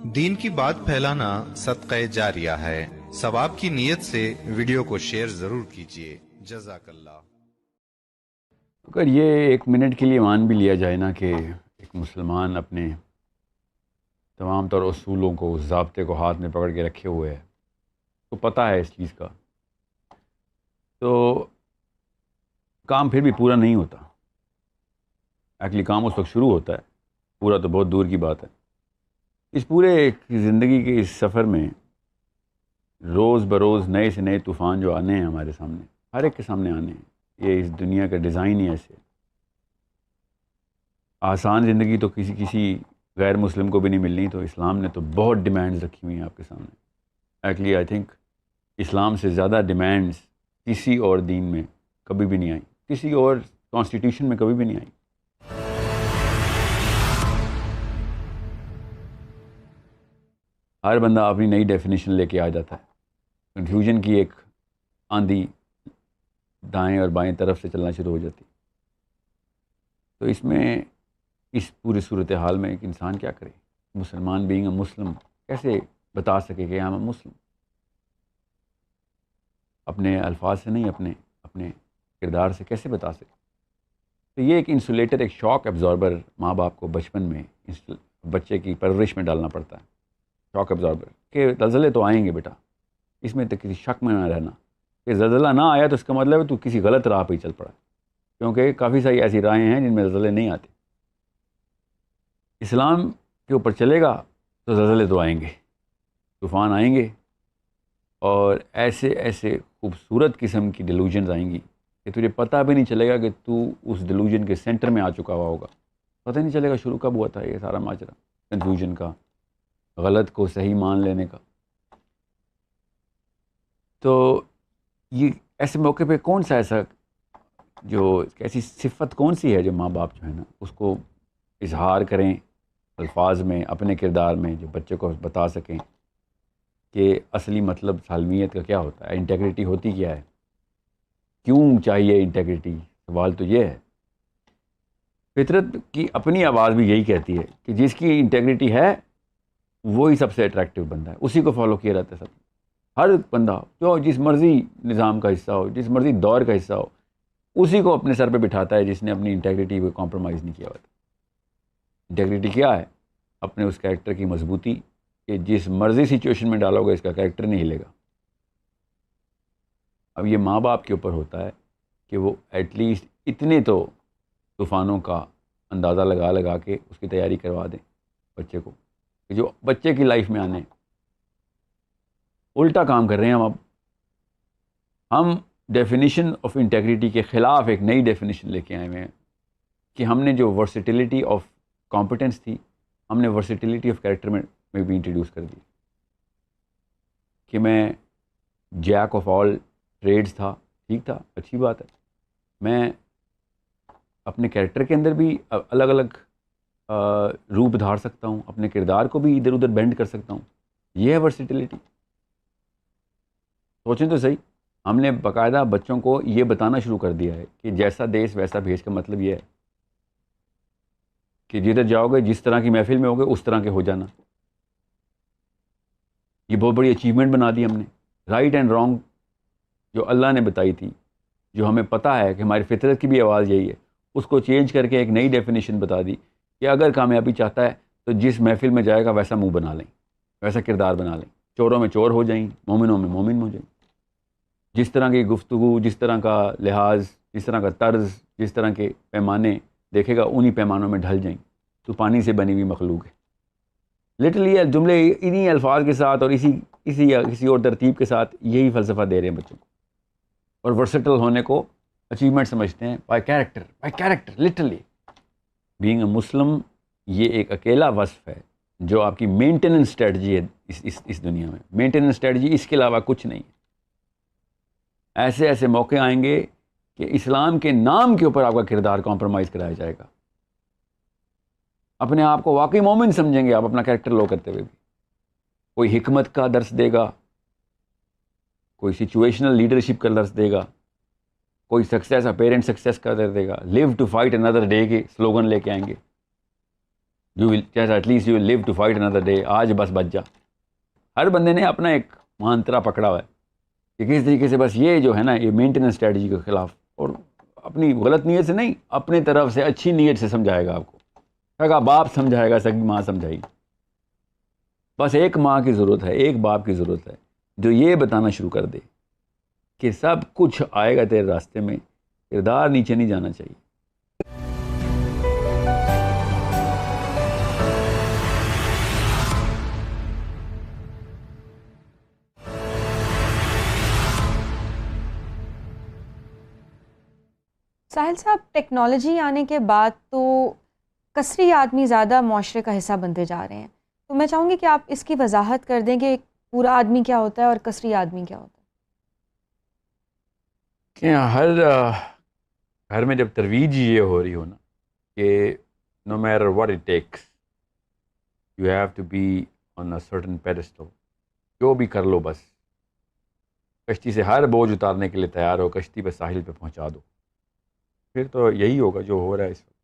دین کی بات پھیلانا صدقہ جاریہ ہے، ثواب کی نیت سے ویڈیو کو شیئر ضرور کیجیے، جزاک اللہ۔ اگر یہ 1 منٹ کے لیے مان بھی لیا جائے نا کہ ایک مسلمان اپنے تمام تر اصولوں کو، اس ضابطے کو ہاتھ میں پکڑ کے رکھے ہوئے ہے، تو پتہ ہے اس چیز کا، تو کام پھر بھی پورا نہیں ہوتا۔ ایکچولی کام اس وقت شروع ہوتا ہے، پورا تو بہت دور کی بات ہے۔ اس پورے زندگی کے اس سفر میں روز بروز نئے سے نئے طوفان جو آنے ہیں ہمارے سامنے، ہر ایک کے سامنے آنے ہیں، یہ اس دنیا کا ڈیزائن ہی ایسے۔ آسان زندگی تو کسی غیر مسلم کو بھی نہیں ملنی، تو اسلام نے تو بہت ڈیمانڈز رکھی ہوئی ہیں آپ کے سامنے۔ ایکچولی آئی تھنک اسلام سے زیادہ ڈیمانڈز کسی اور دین میں کبھی بھی نہیں آئیں، کسی اور کانسٹیٹیوشن میں کبھی بھی نہیں آئیں۔ ہر بندہ اپنی نئی ڈیفینیشن لے کے آ جاتا ہے، کنفیوژن کی ایک آندھی دائیں اور بائیں طرف سے چلنا شروع ہو جاتی۔ تو اس میں اس پوری صورتحال میں ایک انسان کیا کرے؟ مسلمان بینگ اے مسلم کیسے بتا سکے کہ ہم مسلم؟ اپنے الفاظ سے نہیں، اپنے کردار سے کیسے بتا سکے؟ تو یہ ایک انسولیٹر، ایک شاک ایبزاربر ماں باپ کو بچپن میں بچے کی پرورش میں ڈالنا پڑتا ہے۔ شاک ایبزاربر کہ زلزلے تو آئیں گے بیٹا، اس میں تو کسی شک میں نہ رہنا کہ زلزلہ نہ آیا تو اس کا مطلب ہے تو کسی غلط راہ پہ ہی چل پڑا، کیونکہ کافی ساری ایسی راہیں ہیں جن میں زلزلے نہیں آتے۔ اسلام کے اوپر چلے گا تو زلزلے تو آئیں گے، طوفان آئیں گے، اور ایسے ایسے خوبصورت قسم کی ڈیلوژنز آئیں گی کہ تجھے پتہ بھی نہیں چلے گا کہ تو اس ڈیلوژن کے سینٹر میں آ چکا ہوا ہوگا، پتہ نہیں چلے گا شروع کب ہوا تھا یہ سارا ماجرا، کنفیوژن کا، غلط کو صحیح مان لینے کا۔ تو یہ ایسے موقع پہ کون سا ایسا ایسی صفت کون سی ہے جو ماں باپ جو ہے نا اس کو اظہار کریں الفاظ میں، اپنے کردار میں، جو بچے کو بتا سکیں کہ اصلی مطلب سالمیت کا کیا ہوتا ہے، انٹیگریٹی ہوتی کیا ہے، کیوں چاہیے انٹیگریٹی؟ سوال تو یہ ہے۔ فطرت کی اپنی آواز بھی یہی کہتی ہے کہ جس کی انٹیگریٹی ہے وہی سب سے اٹریکٹیو بندہ ہے، اسی کو فالو کیا رہتا ہے سب۔ ہر بندہ جو جس مرضی نظام کا حصہ ہو، جس مرضی دور کا حصہ ہو، اسی کو اپنے سر پہ بٹھاتا ہے جس نے اپنی انٹیگریٹی کو کمپرومائز نہیں کیا ہوتا۔ انٹیگریٹی کیا ہے؟ اپنے اس کریکٹر کی مضبوطی کہ جس مرضی سچویشن میں ڈالو گے اس کا کریکٹر نہیں ہلے گا۔ اب یہ ماں باپ کے اوپر ہوتا ہے کہ وہ ایٹ لیسٹ اتنے تو طوفانوں کا اندازہ لگا کے اس کی تیاری کروا دیں بچے کو، کہ جو بچے کی لائف میں آنے۔ الٹا کام کر رہے ہیں ہم ڈیفینیشن آف انٹیگریٹی کے خلاف ایک نئی ڈیفینیشن لے کے آئے ہوئے ہیں کہ ہم نے جو ورسٹیلٹی آف کمپٹنس تھی، ہم نے ورسٹیلٹی آف کریکٹر میں بھی انٹروڈیوس کر دی، کہ میں جیک آف آل ٹریڈز تھا، ٹھیک تھا، اچھی بات ہے، میں اپنے کریکٹر کے اندر بھی الگ الگ روپ دھار سکتا ہوں، اپنے کردار کو بھی ادھر ادھر بینڈ کر سکتا ہوں، یہ ہے ورسٹیلٹی۔ سوچیں تو صحیح، ہم نے باقاعدہ بچوں کو یہ بتانا شروع کر دیا ہے کہ جیسا دیش ویسا بھیش کا مطلب یہ ہے کہ جدھر جاؤ گے، جس طرح کی محفل میں ہوگے اس طرح کے ہو جانا۔ یہ بہت بڑی اچیومنٹ بنا دی ہم نے۔ رائٹ اینڈ رانگ جو اللہ نے بتائی تھی، جو ہمیں پتہ ہے کہ ہماری فطرت کی بھی آواز یہی ہے، اس کو چینج کر کے ایک نئی ڈیفینیشن بتا دی کہ اگر کامیابی چاہتا ہے تو جس محفل میں جائے گا ویسا منہ بنا لیں، ویسا کردار بنا لیں، چوروں میں چور ہو جائیں، مومنوں میں مومن ہو جائیں، جس طرح کی گفتگو، جس طرح کا لحاظ، جس طرح کا طرز، جس طرح کے پیمانے دیکھے گا انہی پیمانوں میں ڈھل جائیں۔ تو پانی سے بنی ہوئی مخلوق ہے۔ لٹرلی یہ جملے انہی الفاظ کے ساتھ اور کسی اور ترتیب کے ساتھ یہی فلسفہ دے رہے ہیں بچوں کو، اور ورسٹل ہونے کو اچیومنٹ سمجھتے ہیں by character literally. Being a Muslim یہ ایک اکیلا وصف ہے جو آپ کی مینٹیننس اسٹریٹجی ہے اس دنیا میں۔ مینٹیننس اسٹریٹجی اس کے علاوہ کچھ نہیں۔ ایسے موقع آئیں گے کہ اسلام کے نام کے اوپر آپ کا کردار کمپرومائز کرایا جائے گا، اپنے آپ کو واقعی مومن سمجھیں گے آپ اپنا کریکٹر لو کرتے ہوئے بھی۔ کوئی حکمت کا درس دے گا، کوئی سچویشنل لیڈرشپ کا درس دے گا، کوئی سکسیس اپیرنٹ سکسیس کا درس دے گا، live to fight another day کے سلوگن لے کے آئیں گے، you will at least you will live to fight another day. آج بس بچ جا. ہر بندے نے اپنا ایک مانترا پکڑا ہوا ہے کہ کس طریقے سے بس یہ جو ہے نا یہ مینٹیننس اسٹریٹجی کے خلاف، اور اپنی غلط نیت سے نہیں، اپنی طرف سے اچھی نیت سے سمجھائے گا آپ کو. سگا باپ سمجھائے گا، سگی ماں سمجھائے گی. بس ایک ماں کی ضرورت ہے، ایک باپ کی ضرورت ہے جو یہ بتانا شروع کر دے کہ سب کچھ آئے گا تیرے راستے میں، کردار نیچے نہیں جانا چاہیے. ساحل صاحب، ٹیکنالوجی آنے کے بعد تو کثری آدمی زیادہ معاشرے کا حصہ بنتے جا رہے ہیں، تو میں چاہوں گی کہ آپ اس کی وضاحت کر دیں کہ ایک پورا آدمی کیا ہوتا ہے اور کثری آدمی کیا ہوتا ہے. کہ ہر گھر میں جب ترویج یہ ہو رہی ہو نا کہ no matter what it takes you have to be on a certain pedestal, جو بھی کر لو بس کشتی سے ہر بوجھ اتارنے کے لیے تیار ہو، کشتی پہ ساحل پہ پہنچا دو، پھر تو یہی ہوگا جو ہو رہا ہے اس وقت.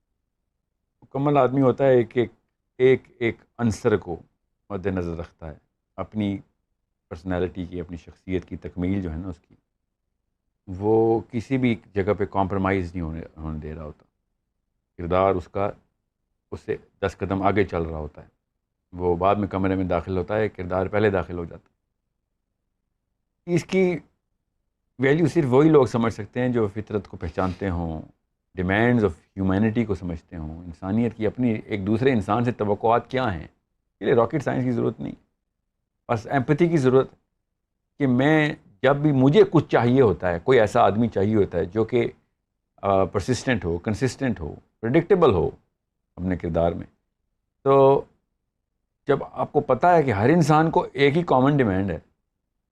مکمل آدمی ہوتا ہے ایک عنصر کو مد نظر رکھتا ہے، اپنی پرسنالٹی کی، اپنی شخصیت کی تکمیل جو ہے نا اس کی، وہ کسی بھی جگہ پہ کمپرومائز نہیں ہونے دے رہا ہوتا. کردار اس کا اس سے 10 قدم آگے چل رہا ہوتا ہے. وہ بعد میں کمرے میں داخل ہوتا ہے، کردار پہلے داخل ہو جاتا ہے. اس کی ویلیو صرف وہی لوگ سمجھ سکتے ہیں جو فطرت کو پہچانتے ہوں، ڈیمانڈز آف ہیومینٹی کو سمجھتے ہوں، انسانیت کی اپنی ایک دوسرے انسان سے توقعات کیا ہیں. اس لیے راکٹ سائنس کی ضرورت نہیں، بس ایمپتھی کی ضرورت ہے کہ میں جب بھی مجھے کچھ چاہیے ہوتا ہے، کوئی ایسا آدمی چاہیے ہوتا ہے جو کہ پرسسٹنٹ ہو، کنسسٹنٹ ہو، پریڈکٹیبل ہو اپنے کردار میں. تو جب آپ کو پتہ ہے کہ ہر انسان کو ایک ہی کامن ڈیمانڈ ہے،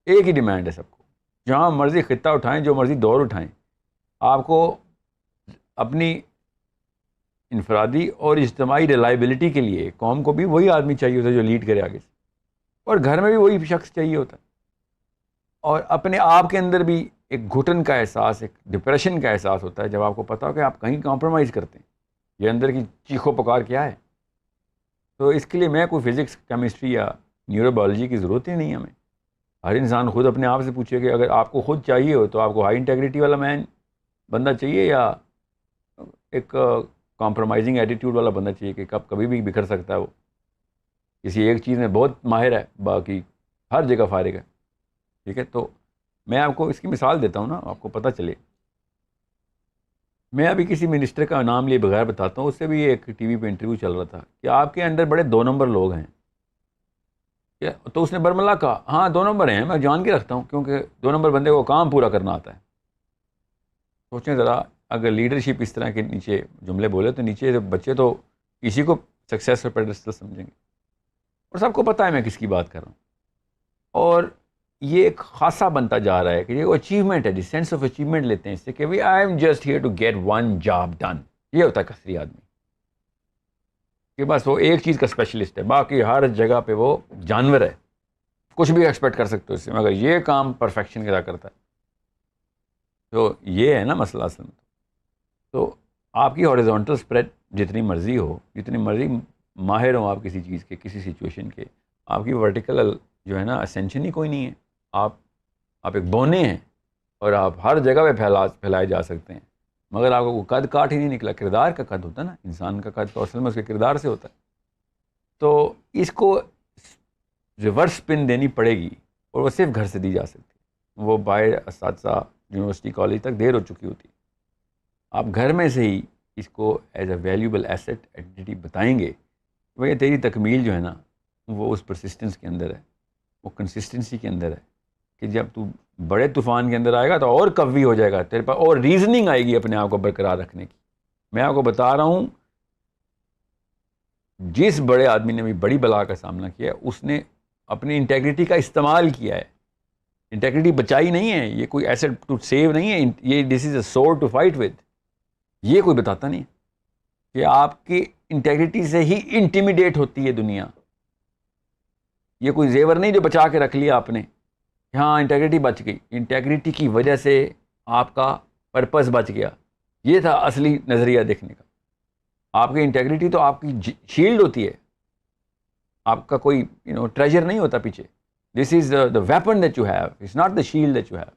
ایک ہی ڈیمانڈ ہے سب کو، جہاں مرضی خطہ اٹھائیں، جو مرضی دور اٹھائیں، آپ کو اپنی انفرادی اور اجتماعی ریلائبلٹی کے لیے قوم کو بھی وہی آدمی چاہیے ہوتا ہے جو لیڈ کرے آگے سے، اور گھر میں بھی وہی شخص چاہیے ہوتا ہے. اور اپنے آپ کے اندر بھی ایک گھٹن کا احساس، ایک ڈپریشن کا احساس ہوتا ہے جب آپ کو پتا ہو کہ آپ کہیں کمپرومائز کرتے ہیں. یہ اندر کی چیخو پکار کیا ہے. تو اس کے لیے میں کوئی فزکس، کیمسٹری یا نیورو بایولوجی کی ضرورت ہی نہیں ہے. ہمیں ہر انسان خود اپنے آپ سے پوچھے کہ اگر آپ کو خود چاہیے ہو تو آپ کو ہائی انٹیگریٹی والا بندہ چاہیے یا ایک کمپرومائزنگ ایٹیٹیوڈ والا بندہ چاہیے کہ کبھی بھی بکھر سکتا ہے. وہ کسی ایک چیز میں بہت ماہر ہے، باقی ہر جگہ فارغ ہے. ٹھیک ہے، تو میں آپ کو اس کی مثال دیتا ہوں نا، آپ کو پتہ چلے. میں ابھی کسی منسٹر کا نام لیے بغیر بتاتا ہوں، اس سے بھی ایک ٹی وی پہ انٹرویو چل رہا تھا کہ آپ کے اندر بڑے 2 نمبر لوگ ہیں. تو اس نے برملا کہا ہاں 2 نمبر ہیں، میں جان کے رکھتا ہوں کیونکہ 2 نمبر بندے کو کام پورا کرنا آتا ہے. سوچیں ذرا، اگر لیڈرشپ اس طرح کے نیچے جملے بولے تو نیچے بچے تو اسی کو سکسیس اور پیڈسٹل سمجھیں گے. اور سب کو پتہ ہے میں کس کی بات کر رہا ہوں. اور یہ ایک خاصا بنتا جا رہا ہے کہ یہ اچیومنٹ ہے، جس سینس آف اچیومنٹ لیتے ہیں اس سے کہ I am just here to get one job done. یہ ہوتا ہے کثری آدمی کہ بس وہ ایک چیز کا اسپیشلسٹ ہے، باقی ہر جگہ پہ وہ جانور ہے، کچھ بھی ایکسپیکٹ کر سکتے ہو اس سے، مگر یہ کام پرفیکشن کے ساتھ کرتا ہے. تو یہ ہے نا مسئلہ اصل میں. تو آپ کی ہاریزونٹل اسپریڈ جتنی مرضی ہو، جتنی مرضی ماہر ہوں آپ کسی چیز کے، کسی سچویشن کے، آپ کی ورٹیکل جو ہے نا اسینشن ہی کوئی نہیں ہے. آپ ایک بونے ہیں اور آپ ہر جگہ پہ پھیلائے جا سکتے ہیں، مگر آپ کو قد کاٹ ہی نہیں نکلا. کردار کا قد ہوتا ہے نا، انسان کا قد تو اصل میں اس کے کردار سے ہوتا ہے. تو اس کو ریورس پن دینی پڑے گی، اور وہ صرف گھر سے دی جا سکتی ہے. وہ باہر اساتذہ یونیورسٹی کالج تک دیر ہو چکی ہوتی ہے. آپ گھر میں سے ہی اس کو as a valuable asset identity بتائیں گے. وہ یہ تیری تکمیل جو ہے نا وہ اس پرسسٹنس کے اندر ہے، وہ کنسسٹنسی کے اندر ہے کہ جب تو بڑے طوفان کے اندر آئے گا تو اور قوی ہو جائے گا، تیرے پاس اور ریزننگ آئے گی اپنے آپ کو برقرار رکھنے کی. میں آپ کو بتا رہا ہوں جس بڑے آدمی نے بھی بڑی بلا کا سامنا کیا ہے اس نے اپنی انٹیگریٹی کا استعمال کیا ہے. انٹیگریٹی بچائی نہیں ہے، یہ کوئی ایسٹ ٹو سیو نہیں ہے، یہ دس از اے سورڈ ٹو فائٹ ود. یہ کوئی بتاتا نہیں کہ آپ کی انٹیگریٹی سے ہی انٹیمیڈیٹ ہوتی ہے دنیا. یہ کوئی زیور نہیں جو بچا کے رکھ لیا آپ نے، ہاں انٹیگریٹی بچ گئی. انٹیگریٹی کی وجہ سے آپ کا پرپس بچ گیا. یہ تھا اصلی نظریہ دیکھنے کا. آپ کی انٹیگریٹی تو آپ کی شیلڈ ہوتی ہے, آپ کا کوئی ٹریجر نہیں ہوتا پیچھے. This is the weapon that you have, it's not the shield that you have.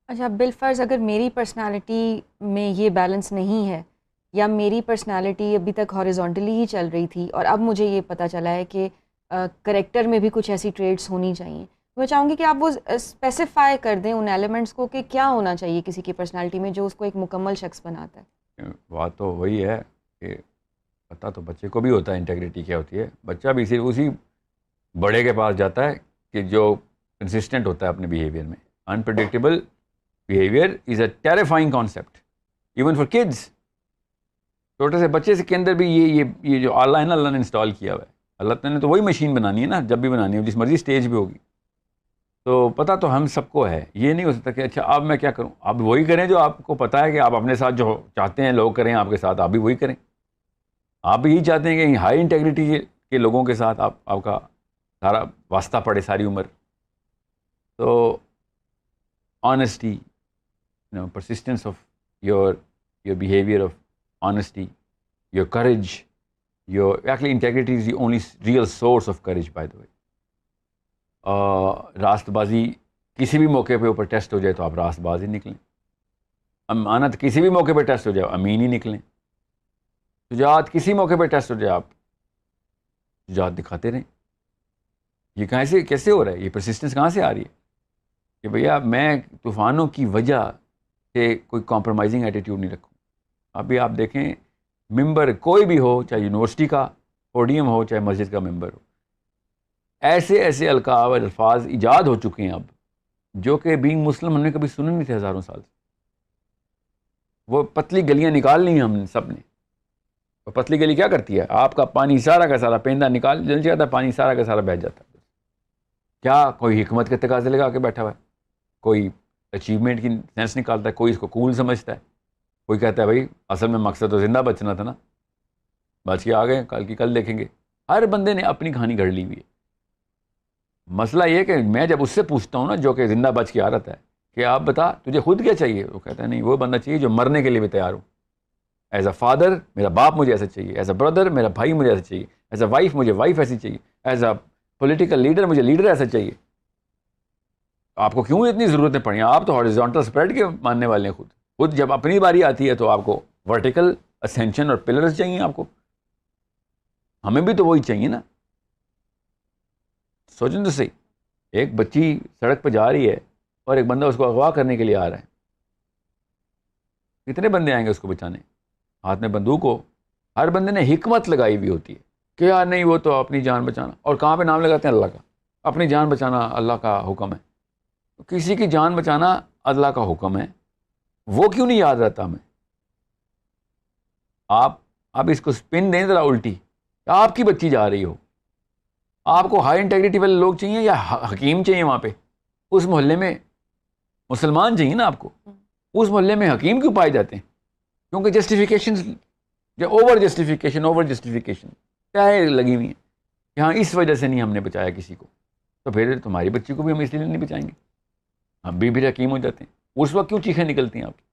اچھا بالفرض اگر میری پرسنالٹی میں یہ بیلنس نہیں ہے, یا میری پرسنالٹی ابھی تک ہاریزونٹلی ہی چل رہی تھی اور اب مجھے یہ پتہ چلا ہے کہ کریکٹر میں بھی کچھ ایسی ٹریٹس ہونی چاہیے, میں چاہوں گی کہ آپ وہ اسپیسیفائی کر دیں ان ایلیمنٹس کو کہ کیا ہونا چاہیے کسی کی پرسنالٹی میں جو اس کو ایک مکمل شخص بناتا ہے. بات تو وہی ہے کہ پتہ تو بچے کو بھی ہوتا ہے انٹیگریٹی کیا ہوتی ہے. بچہ بھی صرف اسی بڑے کے پاس جاتا ہے کہ جو کنسسٹنٹ ہوتا ہے اپنے بیہیویئر میں. Unpredictable behaviour is a terrifying concept even for kids. چھوٹے سے بچے کے اندر بھی یہ جو اللہ نے انسٹال کیا ہوا ہے. اللہ تعالیٰ نے تو وہی مشین بنانی ہے نا, جب بھی بنانی ہے جس مرضی اسٹیج پہ ہوگی. تو پتہ تو ہم سب کو ہے, یہ نہیں ہو سکتا کہ اچھا اب میں کیا کروں. آپ وہی کریں جو آپ کو پتہ ہے کہ آپ اپنے ساتھ جو چاہتے ہیں لوگ کریں آپ کے ساتھ, آپ بھی وہی کریں. آپ بھی یہی چاہتے ہیں کہ ہائی انٹیگریٹی کے لوگوں کے ساتھ آپ کا سارا واسطہ پڑے ساری عمر. تو honesty, persistence of your behavior of honesty, your courage, actually integrity is the only real source of courage, by the way. راست بازی کسی بھی موقع پہ اوپر ٹیسٹ ہو جائے تو آپ راست باز ہی نکلیں. امانت کسی بھی موقع پہ ٹیسٹ ہو جائے امین ہی نکلیں. شجاعت کسی موقع پہ ٹیسٹ ہو جائے آپ شجاعت دکھاتے رہیں. یہ کیسے ہو رہا ہے؟ یہ پرسسٹنس کہاں سے آ رہی ہے کہ بھیا میں طوفانوں کی وجہ سے کوئی کمپرومائزنگ ایٹیٹیوڈ نہیں رکھوں. ابھی آپ دیکھیں ممبر کوئی بھی ہو, چاہے یونیورسٹی کا پوڈیم ہو چاہے مسجد کا ممبر ہو, ایسے القاب اور الفاظ ایجاد ہو چکے ہیں اب جو کہ بینگ مسلم ہم نے کبھی سنے نہیں تھے ہزاروں سال سے. وہ پتلی گلیاں نکال لی ہیں ہم نے سب نے. اور پتلی گلی کیا کرتی ہے؟ آپ کا پانی سارا کا سارا پیندا نکال جل جاتا ہے, پانی سارا کا سارا بہہ جاتا ہے. کیا کوئی حکمت کے تقاضے لگا کے بیٹھا ہوا ہے, کوئی اچیومنٹ کی سینس نکالتا ہے, کوئی اس کو کول سمجھتا ہے, کوئی کہتا ہے بھائی اصل میں مقصد تو زندہ بچنا تھا نا, بچ کے آ گئے, کل کی کل دیکھیں گے. ہر بندے نے اپنی کہانی گھڑ لی ہوئی ہے. مسئلہ یہ کہ میں جب اس سے پوچھتا ہوں نا جو کہ زندہ بچ کے آ رہا ہے کہ آپ بتا تجھے خود کیا چاہیے, وہ کہتا ہے نہیں وہ بندہ چاہیے جو مرنے کے لیے بھی تیار ہو. ایز اے فادر میرا باپ مجھے ایسا چاہیے, ایز اے بردر میرا بھائی مجھے ایسا چاہیے, ایز اے وائف مجھے وائف ایسی چاہیے, ایز اے پولیٹیکل لیڈر مجھے لیڈر ایسا چاہیے. آپ کو کیوں اتنی ضرورتیں پڑی ہیں؟ آپ تو ہاریزونٹل اسپریڈ کے ماننے والے ہیں. خود جب اپنی باری آتی ہے تو آپ کو ورٹیکل اسینشن اور پلرز چاہیے. آپ کو ہمیں بھی تو وہی چاہیے نا. سوچیں تو صحیح, ایک بچی سڑک پہ جا رہی ہے اور ایک بندہ اس کو اغوا کرنے کے لیے آ رہا ہے. کتنے بندے آئیں گے اس کو بچانے؟ ہاتھ میں بندوق ہو. ہر بندے نے حکمت لگائی ہوئی ہوتی ہے کہ یار نہیں وہ تو اپنی جان بچانا, اور کہاں پہ نام لگاتے ہیں اللہ کا. اپنی جان بچانا اللہ کا حکم ہے. کسی کی جان بچانا اللہ کا حکم ہے, وہ کیوں نہیں یاد رہتا ہمیں؟ آپ اس کو سپن دیں ذرا الٹی. آپ کی بچی جا رہی ہو, آپ کو ہائی انٹیگریٹی والے لوگ چاہیے یا حکیم چاہیے وہاں پہ؟ اس محلے میں مسلمان چاہیے نا آپ کو. اس محلے میں حکیم کیوں پائے جاتے ہیں؟ کیونکہ جسٹیفیکیشن اوور جسٹیفیکیشن کیا لگی ہوئی ہیں کہ ہاں اس وجہ سے نہیں ہم نے بچایا کسی کو, تو پھر تمہاری بچی کو بھی ہم اس لیے نہیں بچائیں گے. ہم بھی حکیم ہو جاتے ہیں. اس وقت کیوں چیخیں نکلتی ہیں آپ کی؟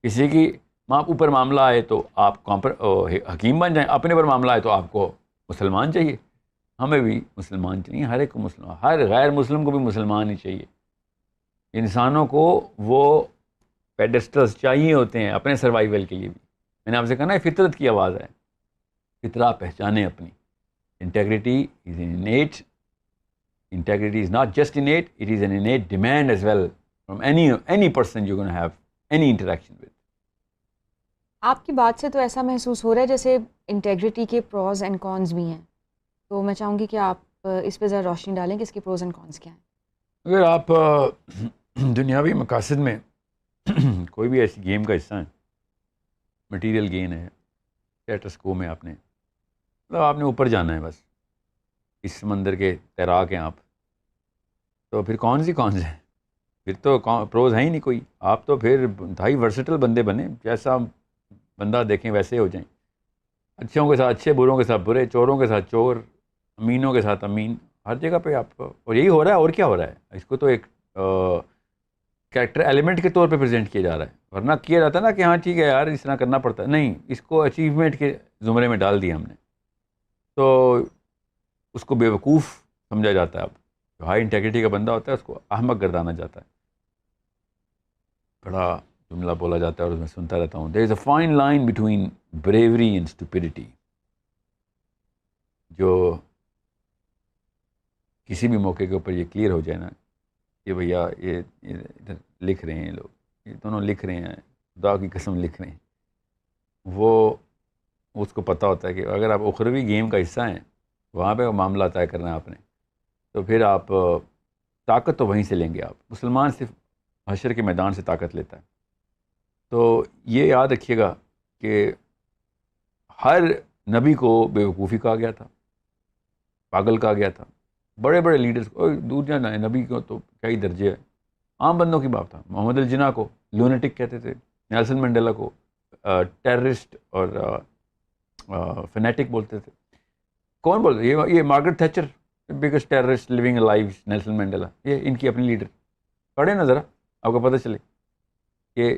کسی کی اوپر معاملہ آئے تو آپ حکیم بن جائیں, اپنے پر معاملہ آئے تو آپ کو مسلمان چاہیے. ہمیں بھی مسلمان چاہیے, ہر ایک کو مسلمان, ہر غیر مسلم کو بھی مسلمان ہی چاہیے. انسانوں کو وہ پیڈسٹلز چاہیے ہوتے ہیں اپنے سروائیول کے لیے بھی. میں نے آپ سے کہا نا فطرت کی آواز ہے, فطرہ پہچانیں اپنی. Integrity is innate. Integrity is not just innate, it is an innate demand as well from any person you're going to have any interaction with. آپ کی بات سے تو ایسا محسوس ہو رہا ہے جیسے انٹیگریٹی کے پروز اینڈ کونز بھی ہیں, تو میں چاہوں گی کہ آپ اس پہ ذرا روشنی ڈالیں کہ اس کے پروز اینڈ کونز کیا ہیں. اگر آپ دنیاوی مقاصد میں کوئی بھی ایسی گیم کا حصہ ہیں, مٹیریل گین ہے, اسٹیٹس کو میں آپ نے آپ نے اوپر جانا ہے, بس اس سمندر کے تیراک ہیں آپ, تو پھر کونز ہیں؟ پھر تو پروز ہیں ہی نہیں کوئی. آپ تو پھر انتہائی ورسٹل بندے بنے, جیسا بندہ دیکھیں ویسے ہو جائیں. اچھوں کے ساتھ اچھے, بروں کے ساتھ برے, چوروں کے ساتھ چور, امینوں کے ساتھ امین, ہر جگہ پہ آپ. اور یہی ہو رہا ہے, اور کیا ہو رہا ہے؟ اس کو تو ایک کریکٹر ایلیمنٹ کے طور پہ پریزنٹ کیا جا رہا ہے, ورنہ کیا جاتا نا کہ ہاں ٹھیک ہے یار اس طرح کرنا پڑتا ہے، نہیں، اس کو اچیومنٹ کے زمرے میں ڈال دیا ہم نے، تو اس کو بیوقوف سمجھا جاتا ہے. اب جو ہائی انٹیگریٹی کا بندہ ہوتا ہے اس کو احمق گردانا جاتا ہے. بڑا جملہ بولا جاتا ہے اور میں سنتا رہتا ہوں، there is a fine line between bravery and stupidity. جو کسی بھی موقع کے اوپر یہ کلیئر ہو جائے نا کہ بھیا یہ ادھر لکھ رہے ہیں لوگ، یہ دونوں لکھ رہے ہیں، خدا کی قسم لکھ رہے ہیں، وہ اس کو پتہ ہوتا ہے کہ اگر آپ اخروی گیم کا حصہ ہیں، وہاں پہ معاملہ طے کرنا ہے آپ نے، تو پھر آپ طاقت تو وہیں سے لیں گے. آپ مسلمان صرف حشر کے میدان سے طاقت لیتا ہے. تو یہ یاد رکھیے گا کہ ہر نبی کو بیوقوفی کہا گیا تھا، پاگل کہا گیا تھا. بڑے بڑے لیڈرز کو دور جانا ہے، نبی کو تو کئی درجے ہے، عام بندوں کی بات تھا. محمد الجناح کو لونیٹک کہتے تھے، نیلسن منڈیلا کو ٹیررسٹ اور فنیٹک بولتے تھے. کون بولتے؟ یہ Margaret Thatcher, biggest terrorist living life, Nelson Mandela, یہ ان کی اپنی لیڈر. پڑھے نا ذرا، آپ کو پتہ چلے کہ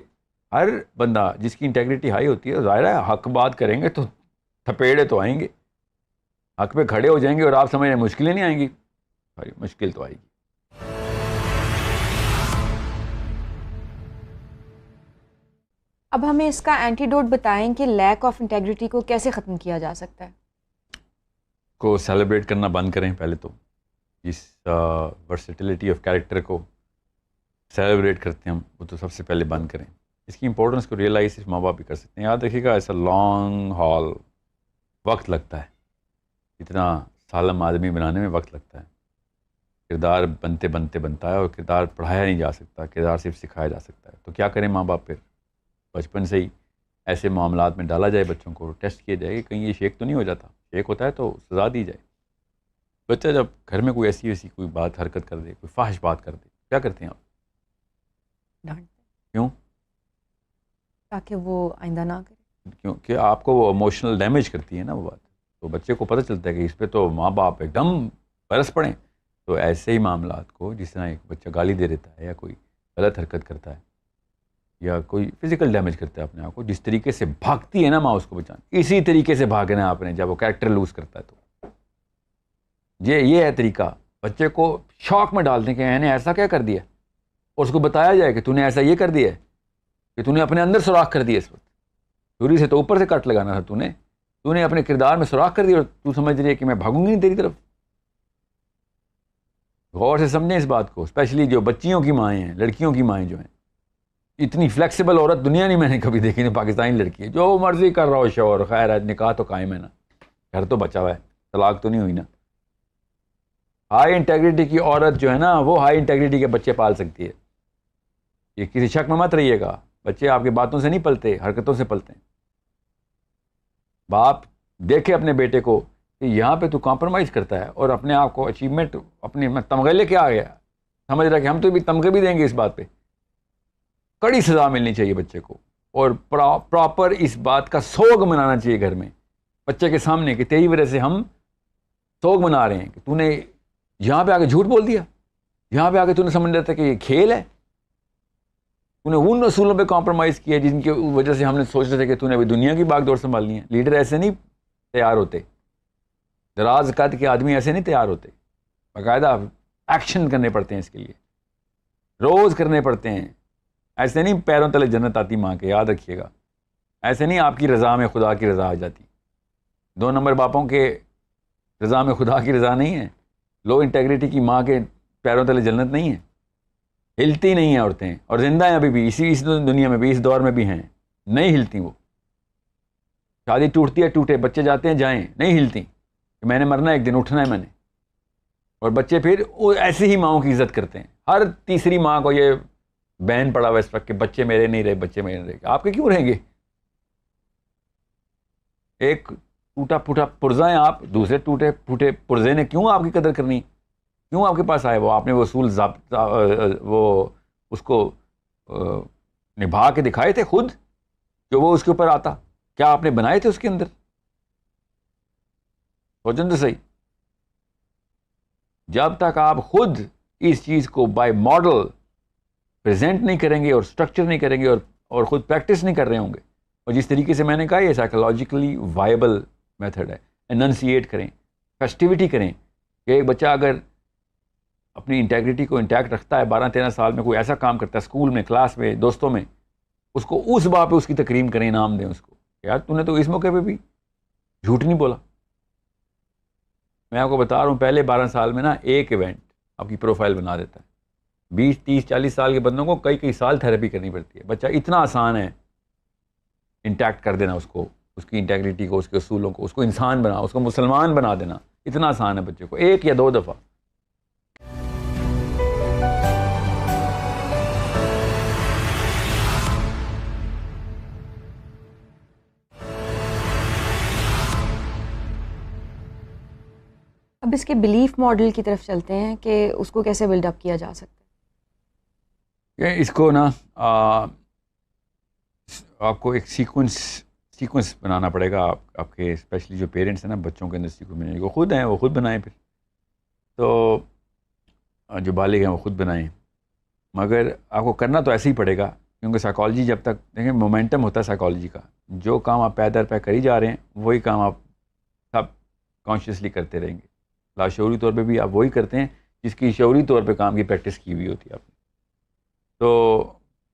ہر بندہ جس کی انٹیگریٹی ہائی ہوتی ہے، ظاہر ہے حق بات کریں گے تو تھپیڑے تو آئیں گے، حق پہ کھڑے ہو جائیں گے، اور آپ سمجھ رہے ہیں مشکلیں نہیں آئیں گی، مشکل تو آئے گی. اب ہمیں اس کا اینٹیڈوٹ بتائیں کہ لیک آف انٹیگریٹی کو کیسے ختم کیا جا سکتا ہے. کو سیلیبریٹ کرنا بند کریں. پہلے تو اس ورسٹیلٹی آف کیریکٹر کو سیلیبریٹ کرتے ہیں ہم، وہ تو سب سے پہلے بند کریں. اس کی امپورٹنس کو ریئلائز صرف ماں باپ بھی کر سکتے ہیں. یاد رکھیے گا ایسا لانگ ہال، وقت لگتا ہے، اتنا سالم آدمی بنانے میں وقت لگتا ہے. کردار بنتے بنتے بنتا ہے، اور کردار پڑھایا نہیں جا سکتا، کردار صرف سکھایا جا سکتا ہے. تو کیا کریں ماں باپ؟ پھر بچپن سے ہی ایسے معاملات میں ڈالا جائے بچوں کو، ٹیسٹ کیا جائے کہ کہیں یہ شیک تو نہیں ہو جاتا. شیک ہوتا ہے تو سزا دی جائے. بچہ جب گھر میں کوئی ایسی ویسی کوئی بات حرکت کر دے، کوئی فاحش بات کر دے، کیا کرتے ہیں آپ؟ کیوں؟ تاکہ وہ آئندہ نہ کرے. کیونکہ آپ کو وہ ایموشنل ڈیمیج کرتی ہے نا وہ بات. تو بچے کو پتہ چلتا ہے کہ اس پہ تو ماں باپ ایک دم برس پڑیں. تو ایسے ہی معاملات کو، جس طرح ایک بچہ گالی دے دیتا ہے یا کوئی غلط حرکت کرتا ہے یا کوئی فزیکل ڈیمیج کرتا ہے اپنے آپ کو، جس طریقے سے بھاگتی ہے نا ماں اس کو بچانے، اسی طریقے سے بھاگنا ہے آپ نے جب وہ کریکٹر لوز کرتا ہے. تو یہ ہے طریقہ. بچے کو شوق میں ڈال دیں کہ میں نے ایسا کیا کر دیا، اور اس کو بتایا جائے کہ تو نے ایسا یہ کر دیا ہے، کہ تو نے اپنے اندر سوراخ کر دیا. اس وقت چھری سے تو اوپر سے کٹ لگانا تھا، تو نے اپنے کردار میں سوراخ کر دیا، اور تو سمجھ رہی ہے کہ میں بھاگوں گی نہیں تیری طرف. غور سے سمجھیں اس بات کو، اسپیشلی جو بچیوں کی مائیں ہیں، لڑکیوں کی مائیں جو ہیں. اتنی فلیکسیبل عورت دنیا نہیں میں نے کبھی دیکھی. نہیں، پاکستانی لڑکی ہے، جو مرضی کر رہا ہو شوہر، خیر ہے، نکاح تو قائم ہے نا، گھر تو بچا ہوا ہے، طلاق تو نہیں ہوئی نا. ہائی انٹیگریٹی کی عورت جو ہے نا، وہ ہائی انٹیگریٹی کے بچے پال سکتی ہے. یہ کسی شک میں مت رہیے گا. بچے آپ کی باتوں سے نہیں پلتے، حرکتوں سے پلتے ہیں. باپ دیکھے اپنے بیٹے کو کہ یہاں پہ تو کمپرومائز کرتا ہے، اور اپنے آپ کو اچیومنٹ، اپنے تمغے لے کے آ گیا، سمجھ رہا کہ ہم تو بھی تمغے بھی دیں گے. اس بات پہ کڑی سزا ملنی چاہیے بچے کو، اور پراپر اس بات کا سوگ منانا چاہیے گھر میں بچے کے سامنے کہ تیری وجہ سے ہم سوگ منا رہے ہیں کہ تو نے یہاں پہ آ کے جھوٹ بول دیا، یہاں پہ آ کے تو نے سمجھ رہا تھا کہ یہ کھیل ہے. تو نے ان اصولوں پہ کمپرومائز کیا جن کی وجہ سے ہم نے سوچ رہے تھے کہ تو نے ابھی دنیا کی باغ دوڑ سنبھالنی ہے. لیڈر ایسے نہیں تیار ہوتے، دراز قد کے آدمی ایسے نہیں تیار ہوتے. باقاعدہ ایکشن کرنے پڑتے ہیں، اس کے لیے روز کرنے پڑتے ہیں. ایسے نہیں پیروں تلے جنت آتی ماں کے، یاد رکھیے گا. ایسے نہیں آپ کی رضا میں خدا کی رضا آ جاتی. 2 نمبر باپوں کے رضا میں خدا کی رضا نہیں ہے. لو انٹیگریٹی کی ماں کے پیروں تلے جنت نہیں ہے. ہلتی نہیں ہیں عورتیں، اور زندہ ہیں ابھی بھی، اس دنیا میں بھی، اس دور میں بھی ہیں، نہیں ہلتی. وہ شادی ٹوٹتی ہے، ٹوٹے، بچے جاتے ہیں جائیں، نہیں ہلتی کہ میں نے مرنا ایک دن، اٹھنا ہے میں نے. اور بچے پھر وہ ایسی ہی ماؤں کی عزت کرتے ہیں. ہر تیسری ماں کو یہ بین پڑا ہوا اس وقت کہ بچے میرے نہیں رہے، بچے میرے نہیں رہے. آپ کے کیوں رہیں گے؟ ایک ٹوٹا پھوٹا پرزا ہیں آپ، دوسرے ٹوٹے پھوٹے پرزے نے کیوں آپ کی قدر کرنی؟ کیوں آپ کے پاس آئے؟ وہ آپ نے وہ اصول وہ اس کو نبھا کے دکھائے تھے خود، جو وہ اس کے اوپر آتا؟ کیا آپ نے بنائے تھے اس کے اندر؟ سوچیں تو صحیح. جب تک آپ خود اس چیز کو بائی ماڈل پریزنٹ نہیں کریں گے اور سٹرکچر نہیں کریں گے اور اور خود پریکٹس نہیں کر رہے ہوں گے. اور جس طریقے سے میں نے کہا یہ سائیکولوجیکلی وائبل میتھڈ ہے. اننسیٹ کریں, فیسٹیوٹی کریں کہ ایک بچہ اگر اپنی انٹیگریٹی کو انٹیکٹ رکھتا ہے 12-13 سال میں, کوئی ایسا کام کرتا ہے اسکول میں, کلاس میں, دوستوں میں, اس کو اس بات پہ اس کی تکریم کریں, انعام دیں اس کو, یار تو نے تو اس موقع پہ بھی جھوٹ نہیں بولا. میں آپ کو بتا رہا ہوں پہلے 12 سال میں نا ایک ایونٹ آپ کی پروفائل بنا دیتا ہے. 20-30-40 سال کے بندوں کو کئی سال تھیراپی کرنی پڑتی ہے. بچہ اتنا آسان ہے انٹیکٹ کر دینا اس کو, اس کی انٹیگریٹی کو, اس کے اصولوں کو, اس کو انسان بنا, اس کو مسلمان بنا دینا اتنا آسان ہے بچے کو, 1 یا 2 دفعہ. اب اس کے بلیف ماڈل کی طرف چلتے ہیں کہ اس کو کیسے بلڈ اپ کیا جا سکتا ہے. اس کو نا آپ کو ایک سیکوینس بنانا پڑے گا. آپ کے اسپیشلی جو پیرنٹس ہیں نا, بچوں کے اندر سیکوینس بنائیں, وہ خود ہیں وہ خود بنائیں, پھر تو جو بالغ ہیں وہ خود بنائیں. مگر آپ کو کرنا تو ایسے ہی پڑے گا, کیونکہ سائیکالوجی جب تک دیکھیں مومنٹم ہوتا ہے سائیکالوجی کا, جو کام آپ پے در پے کری جا رہے ہیں وہی کام آپ سب کانشیسلی کرتے رہیں گے. لاشعوری طور پہ بھی آپ وہی کرتے ہیں جس کی شعوری طور پہ کام کی پریکٹس کی ہوئی ہوتی ہے آپ نے. تو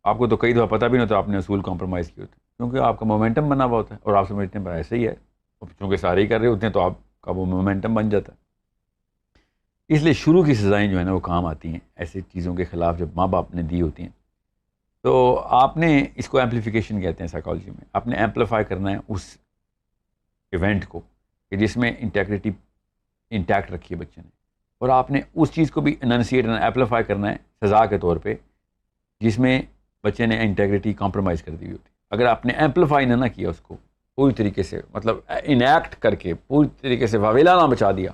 آپ کو تو کئی دفعہ پتہ بھی نہیں ہوتا آپ نے اصول کمپرومائز کیے ہوتے ہیں, کیونکہ آپ کا مومنٹم بنا ہوا ہوتا ہے اور آپ سمجھتے ہیں ایسے ہی ہے, چونکہ سارے ہی کر رہے ہوتے ہیں تو آپ کا وہ مومنٹم بن جاتا ہے. اس لیے شروع کی سزائیں جو ہیں نا وہ کام آتی ہیں ایسی چیزوں کے خلاف جب ماں باپ نے دی ہوتی ہیں. تو آپ نے اس کو ایمپلیفیکیشن کہتے ہیں سائیکالوجی میں. آپ نے ایمپلیفائی کرنا ہے اس ایونٹ کو کہ جس میں انٹیگریٹی انٹیکٹ رکھی ہے بچے نے, اور آپ نے اس چیز کو بھی اننسیٹ ایمپلیفائی کرنا ہے سزا کے طور پہ جس میں بچے نے انٹیگریٹی کمپرومائز کر دی ہوئی ہوتی. اگر آپ نے ایمپلیفائی نہ کیا اس کو پوری طریقے سے, مطلب انیکٹ کر کے پوری طریقے سے واویلا نہ بچا دیا,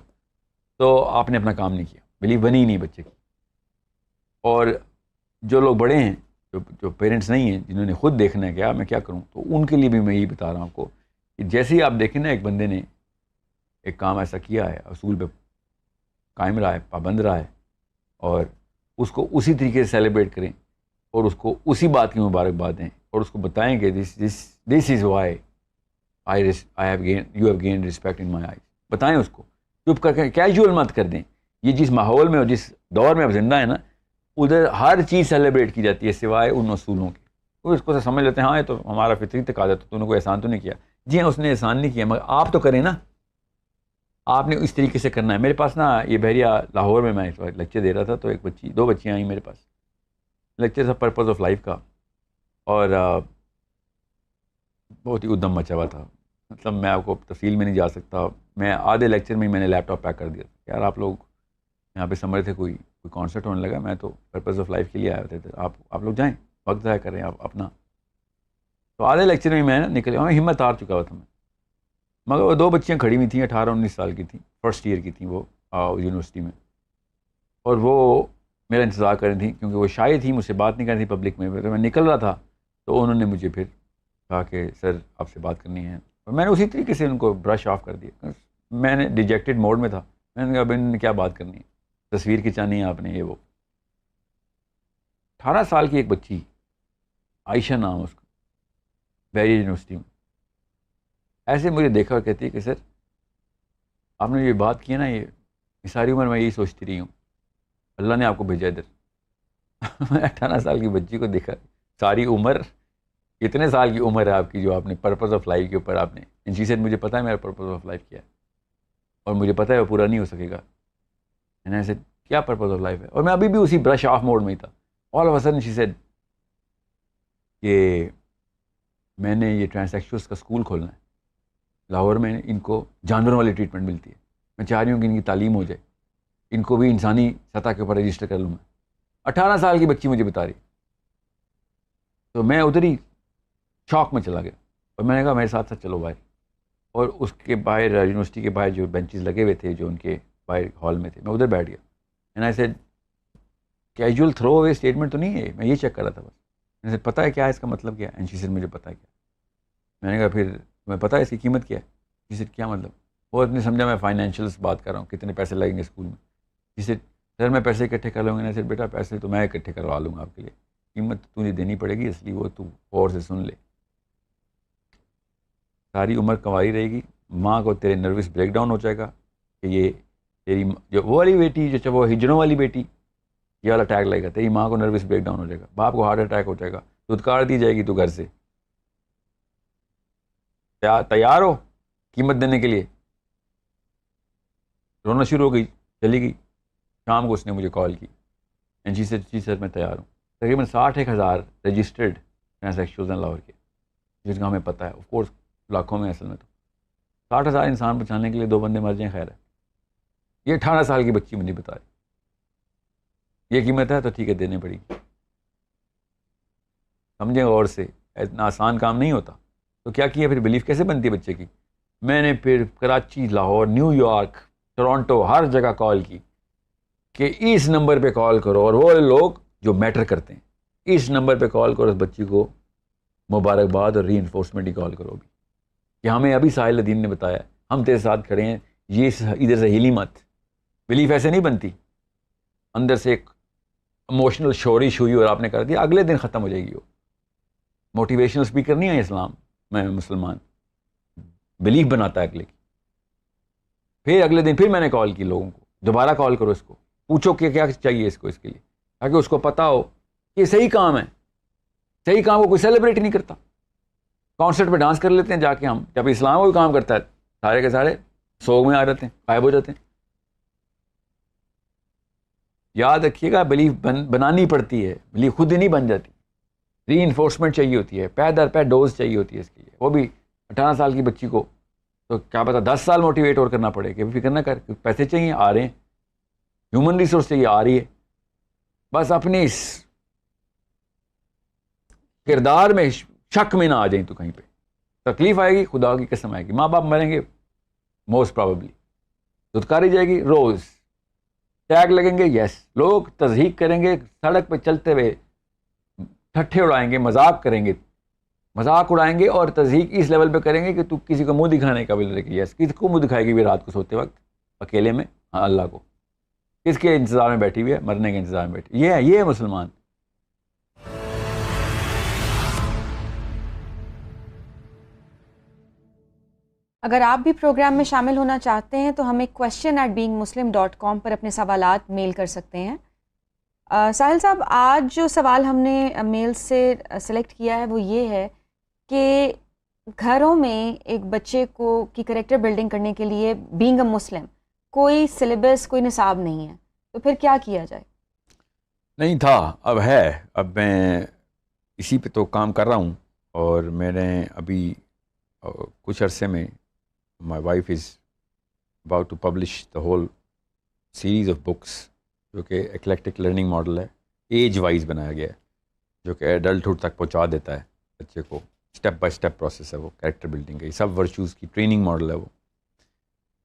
تو آپ نے اپنا کام نہیں کیا, بلیو بنی ہی نہیں بچے کی. اور جو لوگ بڑے ہیں, جو پیرنٹس نہیں ہیں, جنہوں نے خود دیکھنا ہے کہ میں کیا کروں, تو ان کے لیے بھی میں یہی بتا رہا ہوں آپ کو کہ جیسے ہی آپ دیکھیں نا ایک بندے نے ایک کام ایسا کیا ہے, اصول پہ قائم رہا ہے, پابند رہا ہے, اور اس کو اسی طریقے سے سیلیبریٹ کریں اور اس کو اسی بات کی مبارکباد دیں اور اس کو بتائیں کہ this is why you have gained respect in my eyes. بتائیں اس کو, چپ کر کے کیجول مت کر دیں. یہ جس ماحول میں اور جس دور میں اب زندہ ہے نا, ادھر ہر چیز سیلیبریٹ کی جاتی ہے سوائے ان اصولوں کے. وہ اس کو سمجھ لیتے ہیں ہاں یہ تو ہمارا فطری تقاضا, تو نے کوئی احسان تو نہیں کیا. جی ہاں اس نے احسان نہیں کیا, مگر آپ تو کریں نا, آپ نے اس طریقے سے کرنا ہے. میرے پاس نا یہ بحریہ لاہور میں لیکچر دے رہا تھا, تو ایک بچی 2 بچیاں آئیں میرے پاس. لیکچر تھا پرپز آف لائف کا, اور بہت ہی ادھم مچا ہوا تھا. مطلب میں آپ کو تفصیل میں نہیں جا سکتا. میں آدھے لیکچر میں میں نے لیپ ٹاپ پیک کر دیا تھا. یار آپ لوگ یہاں پہ سمجھ تھے کوئی کانسرٹ ہونے لگا, میں تو پرپز آف لائف کے لیے آئے ہوتے تھے, آپ لوگ جائیں, وقت ضائع کریں آپ اپنا. تو آدھے لیکچر میں نکل گیا, میں ہمت ہار چکا ہوا تھا میں. مگر وہ 2 بچیاں کھڑی ہوئی تھیں, 18-19 سال کی تھیں, فرسٹ ایئر کی تھیں وہ یونیورسٹی میں, اور وہ میرا انتظار کر رہی تھیں کیونکہ وہ شائع تھیں, مجھ سے بات نہیں کر رہی تھی پبلک میں. تو میں نکل رہا تھا تو انہوں نے مجھے پھر کہا کہ سر آپ سے بات کرنی ہے, اور میں نے اسی طریقے سے ان کو برش آف کر دیا. میں نے ڈیجیکٹڈ موڈ میں تھا, میں نے کہا اب انہوں نے کیا بات کرنی ہے, تصویر کھنچانی ہے آپ نے, یہ وہ. 18 سال کی ایک بچی, عائشہ نام اس کا, بحریہ یونیورسٹی میں, ایسے مجھے دیکھا اور کہتی ہے کہ سر آپ نے یہ بات کی ہے نا, یہ ساری عمر میں یہی سوچتی رہی ہوں, اللہ نے آپ کو بھیجا ادھر. میں 18 سال کی بچی کو دیکھا, ساری عمر, کتنے سال کی عمر ہے آپ کی جو آپ نے پرپز آف لائف کے اوپر آپ نے انشی سے, مجھے پتہ ہے میرا پرپز آف لائف کیا ہے اور مجھے پتہ ہے وہ پورا نہیں ہو سکے گا. میں نے ایسے کیا پرپز آف لائف ہے, اور میں ابھی بھی اسی برش آف موڈ میں ہی تھا. All of a sudden she said کہ میں نے یہ ٹرانسیکشوئلس کا اسکول کھولنا ہے لاہور میں, ان کو جانوروں والی ٹریٹمنٹ ملتی ہے, میں چاہ رہی ہوں کہ ان کی تعلیم ہو جائے, ان کو بھی انسانی سطح کے اوپر رجسٹر کر لوں میں. 18 سال کی بچی مجھے بتا رہی. تو میں ادھر ہی شاک میں چلا گیا, اور میں نے کہا میرے ساتھ ساتھ چلو باہر. اور اس کے باہر یونیورسٹی کے باہر جو بینچز لگے ہوئے تھے جو ان کے باہر ہال میں تھے, میں ادھر بیٹھ گیا. And I said casual throw away statement تو نہیں ہے, میں یہ چیک کر رہا تھا بس. میں نے پتہ ہے کیا ہے اس کا مطلب کیا ہے, اینڈ شی سیڈ مجھے پتہ ہے کیا. میں نے کہا پھر تمہیں پتہ ہے اس کی قیمت کیا ہے. جسے کیا مطلب, وہ اتنے سمجھا میں فائنینشیلس بات کر رہا ہوں, کتنے پیسے لگیں گے اسکول میں. جسے سر میں پیسے اکٹھے کر لوں گا. سر بیٹا پیسے تو میں اکٹھے کروا لوں گا آپ کے لیے, قیمت تجھے دینی پڑے گی، اس لیے وہ تو غور سے سن لے. ساری عمر کنواری رہے گی، ماں کو تیرے نروس بریک ڈاؤن ہو جائے گا کہ یہ تیری جو وہ والی بیٹی جو وہ ہجڑوں والی بیٹی یہ والا اٹیک لگے گا، تیری ماں کو نروس بریک ڈاؤن ہو جائے گا، باپ کو ہارٹ اٹیک ہو جائے گا، دھتکار دی جائے گی تو گھر سے. تیار ہو قیمت دینے کے لیے؟ رونا شروع ہو گئی، چلی گئی. شام کو اس نے مجھے کال کی اینڈ جی سر میں تیار ہوں. تقریباً 61,000 رجسٹرڈ ٹرانسیکشنز ہیں لاہور کے، جس کا ہمیں پتہ ہے. آف کورس لاکھوں میں اصل میں تو 60,000 انسان بچانے کے لیے 2 بندے مر جائیں خیر ہے. یہ 18 سال کی بچی مجھے بتا رہی، یہ قیمت ہے تو ٹھیک ہے دینی پڑے گی. سمجھیں غور سے، اتنا آسان کام نہیں ہوتا. تو کیا کیا پھر بلیف کیسے بنتی ہے بچے کی؟ میں نے پھر Karachi, Lahore, New York, Toronto ہر جگہ کال کی کہ اس نمبر پہ کال کرو، اور وہ لوگ جو میٹر کرتے ہیں اس نمبر پہ کال کرو، اس بچی کو مبارکباد اور ری انفورسمنٹ کی کال کرو بھی کہ ہمیں ابھی ساحل الدین نے بتایا ہم تیرے ساتھ کھڑے ہیں، یہ ادھر سے ہلی مت. بلیف ایسے نہیں بنتی، اندر سے ایک ایموشنل شورش ہوئی اور آپ نے کر دیا، اگلے دن ختم ہو جائے گی. وہ موٹیویشنل اسپیکر نہیں ہے اسلام میں، مسلمان بلیف بناتا ہے اگلے کی. پھر اگلے دن پھر میں نے کال کی لوگوں کو، دوبارہ کال کرو اس کو، پوچھو کہ کیا چاہیے اس کو، اس کے لیے تاکہ اس کو پتا ہو کہ صحیح کام ہے. صحیح کام کو کوئی سیلیبریٹ نہیں کرتا. کانسرٹ پہ ڈانس کر لیتے ہیں جا کے ہم، جب اسلام کوئی کام کرتا ہے سارے کے سارے سوگ میں آ جاتے ہیں، غائب ہو جاتے ہیں. یاد رکھیے گا بلیف بنانی پڑتی ہے، بلیف خود ہی نہیں بن جاتی. ری انفورسمنٹ چاہیے ہوتی ہے، پے در پے ڈوز چاہیے ہوتی ہے اس کے لیے. وہ بھی 18 سال کی بچی کو تو کیا پتا 10 سال موٹیویٹ اور کرنا پڑے کہ فکر نہ کر، پیسے چاہیے آ رہے ہیں، ہیومن ریسورس چاہیے آ رہی ہے. بس اپنے اس کردار میں شک میں نہ آ جائیں تو کہیں پہ تکلیف آئے گی، خدا کی قسم آئے گی. ماں باپ مریں گے موسٹ پرابیبلی، دھتکاری جائے گی روز، ٹیگ لگیں گے یس، لوگ تضحیق کریں گے، سڑک پہ چلتے ہوئے ٹھٹھے اڑائیں گے، مذاق کریں گے، مذاق اڑائیں گے اور تضحیق اس لیول پہ کریں گے کہ تو کسی کو منہ دکھانے کا قابل رہے گی. یس، کس کو منہ دکھائے گی بھی رات کو سوتے وقت اکیلے میں؟ ہاں اللہ کو. کس کے انتظار میں بیٹھی ہوئی ہے؟ مرنے کے انتظار میں بیٹھی. یہ ہے مسلمان. اگر آپ بھی پروگرام میں شامل ہونا چاہتے ہیں تو ہمیں question@beingmuslim.com پر اپنے سوالات میل کر سکتے ہیں. ساحل صاحب، آج جو سوال ہم نے میل سے سلیکٹ کیا ہے وہ یہ ہے کہ گھروں میں ایک بچے کی کریکٹر بلڈنگ کرنے کے لیے بینگ اے مسلم کوئی سلیبس، کوئی نصاب نہیں ہے، تو پھر کیا کیا جائے؟ نہیں تھا، اب ہے. اب میں اسی پہ تو کام کر رہا ہوں، اور میں نے ابھی کچھ عرصے میں my wife is about to publish the whole series of books, جو کہ ایکلیکٹک لرننگ ماڈل ہے، ایج وائز بنایا گیا ہے، جو کہ ایڈلٹہڈ تک پہنچا دیتا ہے بچے کو. اسٹیپ بائی اسٹیپ پروسیس ہے وہ، کریکٹر بلڈنگ کا، یہ سب ورچوز کی ٹریننگ ماڈل ہے وہ.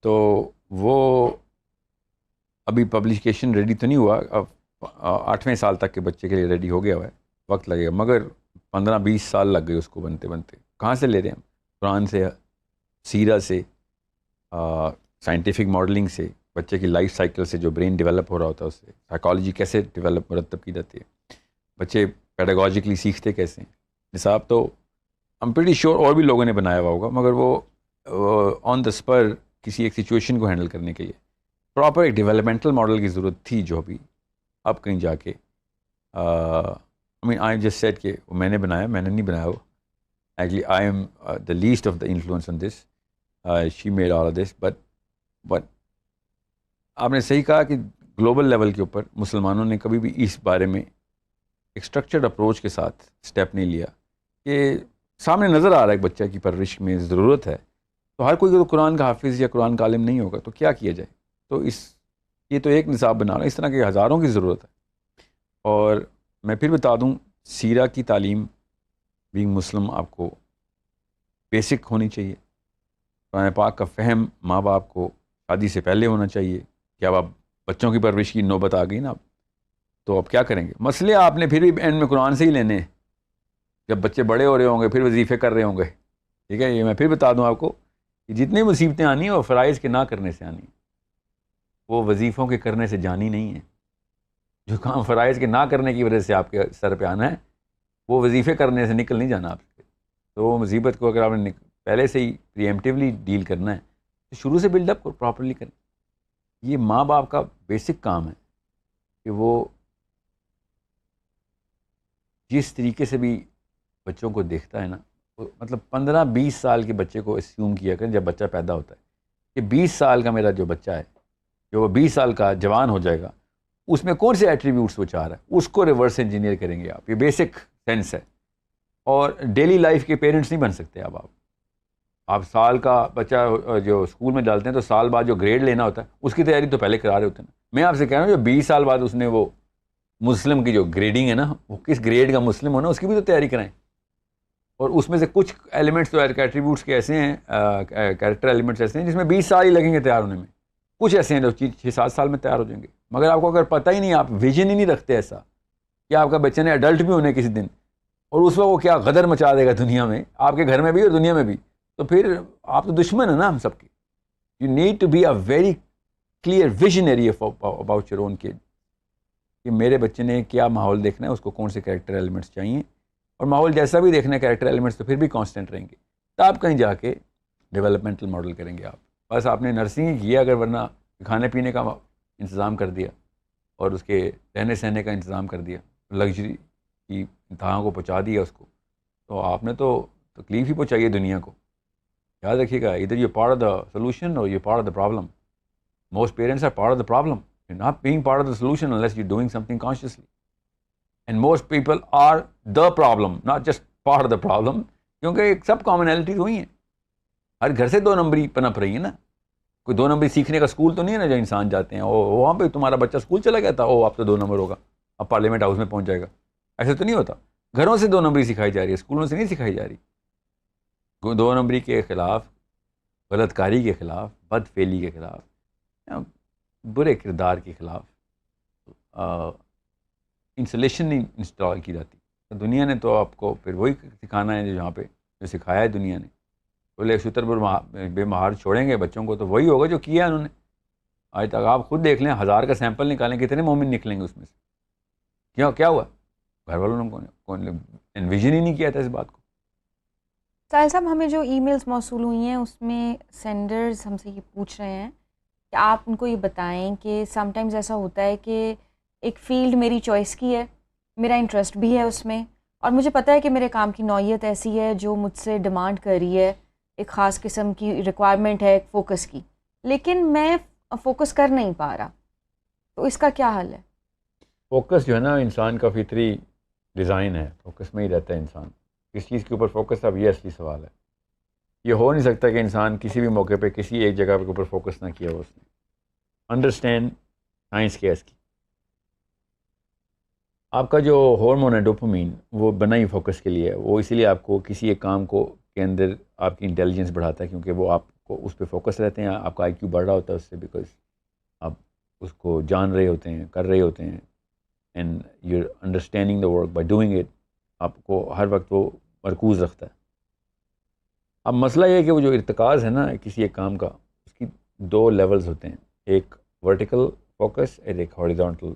تو وہ ابھی پبلیکیشن ریڈی تو نہیں ہوا، اب 8ویں سال تک کے بچے کے لیے ریڈی ہو گیا ہوا ہے، وقت لگے گا، مگر 15-20 سال لگ گئے اس کو بنتے بنتے. کہاں سے لے رہے ہیں ہم؟ قرآن سے، سیرہ سے، سائنٹیفک ماڈلنگ سے، بچے کی لائف سائیکل سے، جو برین ڈیولپ ہو رہا ہوتا ہے اس سے، سائیکالوجی کیسے ڈیولپ مرتب کی جاتی ہے، بچے پیڈاگوجیکلی سیکھتے کیسے ہیں. نصاب تو I'm pretty sure اور بھی لوگوں نے بنایا ہوا ہوگا، مگر وہ آن دا اسپر کسی ایک سچویشن کو ہینڈل کرنے کے لیے پراپر ایک ڈیولپمنٹل ماڈل کی ضرورت تھی، جو ابھی اب کہیں جا کے I just said کہ میں نے بنایا، میں نے نہیں بنایا وہ. Actually I am the least of the influence on this. She made all of this, but آپ نے صحیح کہا کہ گلوبل لیول کے اوپر مسلمانوں نے کبھی بھی اس بارے میں ایک اسٹرکچرڈ اپروچ کے ساتھ اسٹیپ نہیں لیا. کہ سامنے نظر آ رہا ہے ایک بچہ کی پرورش میں ضرورت ہے، تو ہر کوئی تو قرآن کا حافظ یا قرآن کا عالم نہیں ہوگا، تو کیا کیا جائے؟ تو یہ تو ایک نصاب بنا رہا ہے، اس طرح کے ہزاروں کی ضرورت ہے. اور میں پھر بتا دوں، سیرہ کی تعلیم بینگ مسلم آپ کو بیسک ہونی چاہیے. قرآن پاک کا فہم ماں باپ کو شادی سے پہلے ہونا چاہیے. کہ اب آپ بچوں کی پرورش کی نوبت آ گئی نا، تو اب کیا کریں گے؟ مسئلے آپ نے پھر بھی اینڈ میں قرآن سے ہی لینے ہیں. جب بچے بڑے ہو رہے ہوں گے پھر وظیفے کر رہے ہوں گے، ٹھیک ہے. یہ میں پھر بتا دوں آپ کو کہ جتنی مصیبتیں آنی ہیں وہ فرائض کے نہ کرنے سے آنی ہیں، وہ وظیفوں کے کرنے سے جانی نہیں ہیں. جو کام فرائض کے نہ کرنے کی وجہ سے آپ کے سر پہ آنا ہے، وہ وظیفے کرنے سے نکل نہیں جانا آپ سے. تو وہ مصیبت کو اگر آپ نے پہلے سے ہی پریمپٹیولی ڈیل کرنا ہے تو شروع سے بلڈ اپ کو پراپرلی کریں. یہ ماں باپ کا بیسک کام ہے کہ وہ جس طریقے سے بھی بچوں کو دیکھتا ہے نا، مطلب 15-20 سال کے بچے کو اسیوم کیا کریں جب بچہ پیدا ہوتا ہے کہ 20 سال کا میرا جو بچہ ہے، جو وہ 20 سال کا جوان ہو جائے گا، اس میں کون سے ایٹریبیوٹس وہ چاہ رہا ہے، اس کو ریورس انجینئر کریں گے آپ. یہ بیسک سینس ہے. اور ڈیلی لائف کے پیرنٹس نہیں بن سکتے. اب آپ سال کا بچہ جو اسکول میں ڈالتے ہیں تو سال بعد جو گریڈ لینا ہوتا ہے اس کی تیاری تو پہلے کرا رہے ہوتے ہیں. میں آپ سے کہہ رہا ہوں جو 20 سال بعد اس نے وہ مسلم کی جو گریڈنگ ہے نا، وہ کس گریڈ کا مسلم ہونا، اس کی بھی تو تیاری کرائیں. اور اس میں سے کچھ ایلیمنٹس تو ایٹریبیوٹس کے ایسے ہیں، کیریکٹر ایلیمنٹس ایسے ہیں جس میں 20 سال ہی لگیں گے تیار ہونے میں. کچھ ایسے ہیں جو 6-7 سال میں تیار ہو جائیں گے. مگر آپ کو اگر پتہ ہی نہیں، آپ ویژن ہی نہیں رکھتے ایسا کہ آپ کا بچہ نے ایڈلٹ بھی ہونے کسی دن، اور اس وقت وہ کیا غدر مچا دے گا دنیا میں، آپ کے گھر میں بھی اور دنیا میں بھی، تو پھر آپ تو دشمن ہیں نا ہم سب کے. You need to be a very clear visionary about your own kid کہ میرے بچے نے کیا ماحول دیکھنا ہے، اس کو کون سے کریکٹر ایلیمنٹس چاہیے، اور ماحول جیسا بھی دیکھنا ہے کریکٹر ایلیمنٹس تو پھر بھی کانسٹنٹ رہیں گے. تب کہیں جا کے ڈیولپمنٹل ماڈل کریں گے آپ. بس آپ نے نرسنگ ہی کیا اگر، ورنہ کھانے پینے کا انتظام کر دیا اور اس کے رہنے سہنے کا انتظام کر دیا، لگژری کی انتہا کو پہنچا دیا اس کو، تو آپ نے تو تکلیف ہی پہنچائی ہے دنیا کو. یاد رکھیے گا، ادھر یہ پارٹ آف دا سولوشن اور یہ part of the problem. Most parents are part of the problem. You're not being part of the solution unless you're doing something consciously. And most people are the problem, not just part of the problem. کیونکہ سب commonalities ہوئی ہیں. ہر گھر سے 2 نمبری پنپ رہی ہے نا. کوئی 2 نمبری سیکھنے کا اسکول تو نہیں ہے نا جو انسان جاتے ہیں. وہاں پہ تمہارا بچہ اسکول چلا گیا تھا، آپ تو 2 نمبر ہوگا، اب پارلیمنٹ ہاؤس میں پہنچ جائے گا. ایسے تو نہیں ہوتا. گھروں سے 2 نمبری سکھائی جا رہی ہے، اسکولوں سے نہیں سکھائی جا رہی. 2 نمبری کے خلاف، غلط کاری کے خلاف، بد فعلی کے خلاف، برے کردار کے خلاف انسولیشن نہیں انسٹال کی جاتی. دنیا نے تو آپ کو پھر وہی سکھانا ہے جہاں پہ جو سکھایا ہے دنیا نے. بولے شتر بے مہار چھوڑیں گے بچوں کو تو وہی ہوگا جو کیا ہے انہوں نے. آج تک آپ خود دیکھ لیں، 1000 کا سیمپل نکالیں، کتنے مومن نکلیں گے اس میں سے؟ کیا ہوا؟ گھر والوں نے انویژن ہی نہیں کیا تھا اس بات کو. ساحل صاحب، ہمیں جو ای میلز موصول ہوئی ہیں اس میں سینڈرز ہم سے یہ پوچھ رہے ہیں کہ آپ ان کو یہ بتائیں کہ سم ٹائمز ایسا ہوتا ہے کہ ایک فیلڈ میری چوائس کی ہے، میرا انٹرسٹ بھی ہے اس میں، اور مجھے پتہ ہے کہ میرے کام کی نوعیت ایسی ہے جو مجھ سے ڈیمانڈ کر رہی ہے، ایک خاص قسم کی ریکوائرمنٹ ہے ایک فوکس کی، لیکن میں فوکس کر نہیں پا رہا، تو اس کا کیا حل ہے؟ فوکس جو ہے نا انسان کا فطری ڈیزائن ہے، فوکس میں ہی رہتا ہے انسان. کس چیز کے اوپر فوکس؟ اب یہ اصلی سوال ہے. یہ ہو نہیں سکتا کہ انسان کسی بھی موقع پہ کسی ایک جگہ کے اوپر فوکس نہ کیا ہو اس نے. انڈرسٹینڈ سائنس کیا ہے اس کی. آپ کا جو ہارمون ہے ڈوپامین، وہ بنا ہی فوکس کے لیے ہے. وہ اسی لیے آپ کو کسی ایک کام کو کے اندر آپ کی انٹیلیجنس بڑھاتا ہے، کیونکہ وہ آپ کو اس پہ فوکس رہتے ہیں. آپ کا آئی کیو بڑھ رہا ہوتا ہے اس سے، بیکاز آپ اس کو جان رہے ہوتے ہیں، کر رہے ہوتے ہیں. And you are understanding the work by doing it. آپ کو ہر وقت وہ مرکوز رکھتا ہے. اب مسئلہ یہ ہے کہ وہ جو ارتکاز ہے نا کسی ایک کام کا، اس کی 2 لیولز ہوتے ہیں، ایک ورٹیکل فوکس اور ایک horizontal.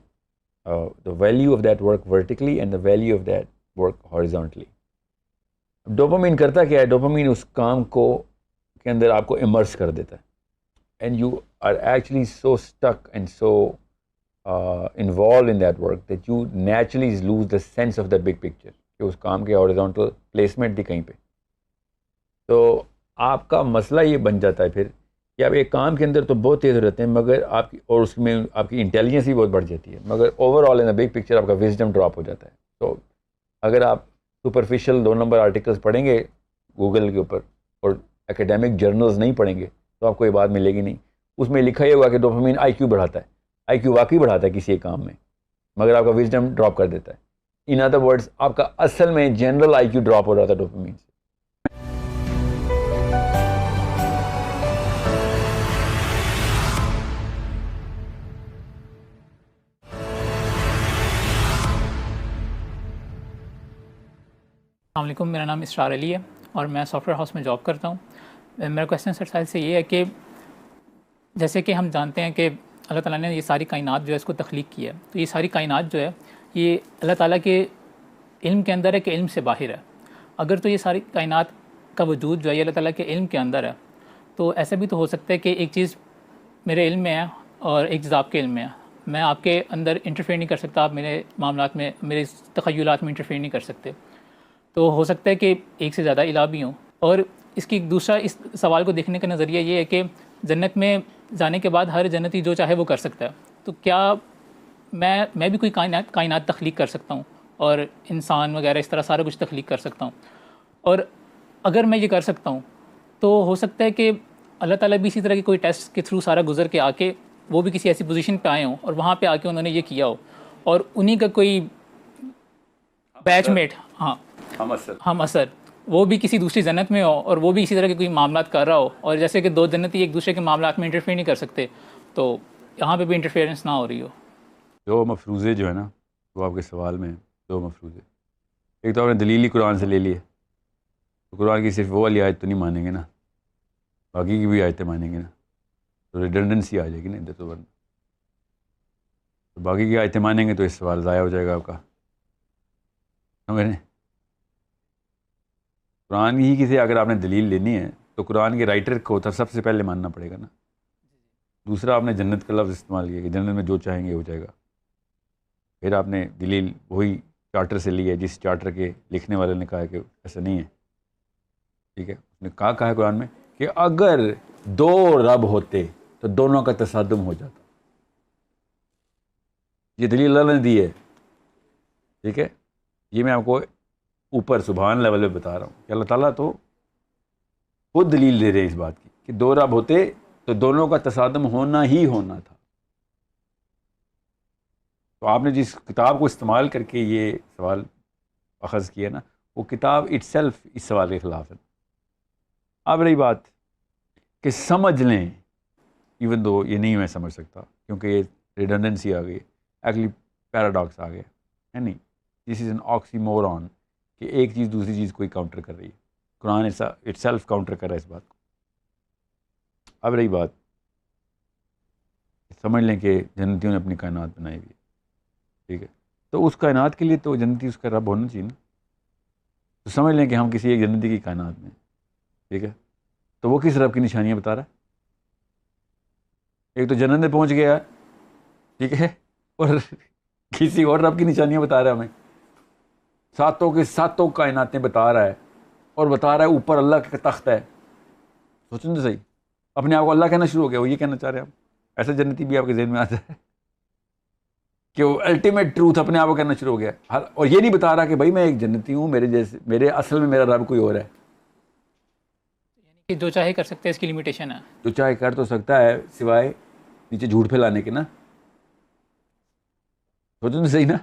the value of that work vertically and the value of that work horizontally. Dopamine کرتا کیا ہے؟ ڈوپامین اس کام کو کے اندر آپ کو امرس کر دیتا ہے، and you are actually so stuck and so involved in that work that you naturally lose the sense of the big picture کہ اس کام کے ہاریزونٹل پلیسمنٹ بھی کہیں پہ. تو آپ کا مسئلہ یہ بن جاتا ہے پھر کہ آپ ایک کام کے اندر تو بہت تیز رہتے ہیں، مگر آپ کی اور اس میں آپ کی انٹیلیجنس بھی بہت بڑھ جاتی ہے، مگر اوور آل ان دا بگ پکچر آپ کا وزڈم ڈراپ ہو جاتا ہے. تو اگر آپ سپرفیشل 2 نمبر آرٹیکلس پڑھیں گے گوگل کے اوپر اور اکیڈیمک جرنلز نہیں پڑھیں گے تو آپ کو یہ بات ملے گی نہیں. اس میں لکھا ہی ہوگا کہ ڈوپامین آئی کیو بڑھاتا ہے. آئی کیو واقعی بڑھاتا ہے کسی ایک کام میں، مگر آپ کا وزڈم ڈراپ کر دیتا ہے. ان ادر ورڈز آپ کا اصل میں جنرل آئی کیو ڈراپ ہو رہا تھا ڈوپامین سے. السلام علیکم، میرا نام اسرار علی ہے اور میں سافٹ ویئر ہاؤس میں جاب کرتا ہوں. میرا کویشچن سر ساحل سے یہ ہے کہ جیسے کہ ہم جانتے ہیں کہ اللہ تعالیٰ نے یہ ساری کائنات جو ہے اس کو تخلیق کی ہے. تو یہ ساری کائنات جو ہے یہ اللہ تعالیٰ کے علم کے اندر ہے کہ علم سے باہر ہے. اگر تو یہ ساری کائنات کا وجود جو ہے یہ اللہ تعالیٰ کے علم کے اندر ہے تو ایسا بھی تو ہو سکتا ہے کہ ایک چیز میرے علم میں ہے اور ایک چیز آپ کے علم میں ہے. میں آپ کے اندر انٹرفیئر نہیں کر سکتا, آپ میرے معاملات میں, میرے تخیلات میں انٹرفیئر نہیں کر سکتے. تو ہو سکتا ہے کہ ایک سے زیادہ الہ بھی ہوں. اور اس کی دوسرا اس سوال کو دیکھنے کا نظریہ یہ ہے کہ جنت میں جانے کے بعد ہر جنتی جو چاہے وہ کر سکتا ہے. تو کیا میں بھی کوئی کائنات تخلیق کر سکتا ہوں اور انسان وغیرہ اس طرح سارا کچھ تخلیق کر سکتا ہوں؟ اور اگر میں یہ کر سکتا ہوں تو ہو سکتا ہے کہ اللہ تعالیٰ بھی اسی طرح کی کوئی ٹیسٹ کے تھرو سارا گزر کے آ کے وہ بھی کسی ایسی پوزیشن پہ آئے ہوں اور وہاں پہ آ کے انہوں نے یہ کیا ہو اور انہی کا کوئی بیچ میٹ ہم اثر وہ بھی کسی دوسری جنت میں ہو اور وہ بھی اسی طرح کے کوئی معاملات کر رہا ہو, اور جیسے کہ دو جنتی ایک دوسرے کے معاملات میں انٹرفیئر نہیں کر سکتے تو یہاں پہ بھی انٹرفیئرنس نہ ہو رہی ہو. دو مفروضے جو ہے نا وہ آپ کے سوال میں دو مفروضے. ایک تو آپ نے دلیل ہی قرآن سے لے لی ہے, تو قرآن کی صرف وہ والی آیت تو نہیں مانیں گے نا, باقی کی بھی آیتیں مانیں گے نا, تو ریڈنڈنسی آ جائے گی نا ادھر. تو باقی کی آیتیں مانیں گے تو اس سوال ضائع ہو جائے گا آپ کا. سمجھ رہے ہیں؟ قرآن ہی کی سے اگر آپ نے دلیل لینی ہے تو قرآن کے رائٹر کو تو سب سے پہلے ماننا پڑے گا نا. دوسرا آپ نے جنت کا لفظ استعمال کیا کہ جنت میں جو چاہیں گے ہو جائے گا. پھر آپ نے دلیل وہی چارٹر سے لی ہے جس چارٹر کے لکھنے والے نے کہا ہے کہ ایسا نہیں ہے. ٹھیک ہے, اس نے کہا ہے قرآن میں کہ اگر دو رب ہوتے تو دونوں کا تصادم ہو جاتا. یہ دلیل اللہ نے دی ہے. ٹھیک ہے, یہ میں آپ کو اوپر سبحان لیول پہ بتا رہا ہوں کہ اللہ تعالیٰ تو خود دلیل دے رہے ہیں اس بات کی کہ دو رب ہوتے تو دونوں کا تصادم ہونا ہی ہونا تھا. تو آپ نے جس کتاب کو استعمال کر کے یہ سوال اخذ کیا نا وہ کتاب اٹ سیلف اس سوال کے خلاف ہے. اب رہی بات کہ سمجھ لیں, ایون دو یہ نہیں میں سمجھ سکتا کیونکہ یہ ریڈنڈنسی آ گئی, ایکچولی پیراڈاکس آ گیا ہے. نہیں, دس از این آکسی مورون کہ ایک چیز دوسری چیز کوئی کاؤنٹر کر رہی ہے. قرآن اٹ سیلف کاؤنٹر کر رہا ہے اس بات کو. اب رہی بات, سمجھ لیں کہ جنتیوں نے اپنی کائنات بنائی ہوئی ہے. ٹھیک ہے, تو اس کائنات کے لیے تو جنتی اس کا رب ہونا چاہیے نا. تو سمجھ لیں کہ ہم کسی ایک جنتی کی کائنات میں. ٹھیک ہے, تو وہ کس رب کی نشانیاں بتا رہا ہے؟ ایک تو جنت میں پہنچ گیا, ٹھیک ہے, اور کسی اور رب کی نشانیاں بتا رہا ہے ہمیں. ساتوں کے ساتوں کائناتیں بتا رہا ہے اور بتا رہا ہے اوپر اللہ کا تخت ہے. سوچیں تو صحیح, اپنے آپ کو اللہ کہنا شروع ہو گیا. وہ یہ کہنا چاہ رہے ہیں آپ, ایسا جنتی بھی آپ کے ذہن میں آتا ہے کہ وہ الٹیمیٹ ٹروتھ اپنے آپ کو کہنا شروع ہو گیا, اور یہ نہیں بتا رہا کہ بھائی میں ایک جنتی ہوں, میرے جیسے میرے اصل میں میرا رب کوئی اور ہے. یعنی کہ جو چاہے کر سکتے ہیں, اس کی لمیٹیشن ہے. جو چاہے کر تو سکتا ہے سوائے نیچے جھوٹ پھیلانے کے نا. سوچیں تو صحیح نا,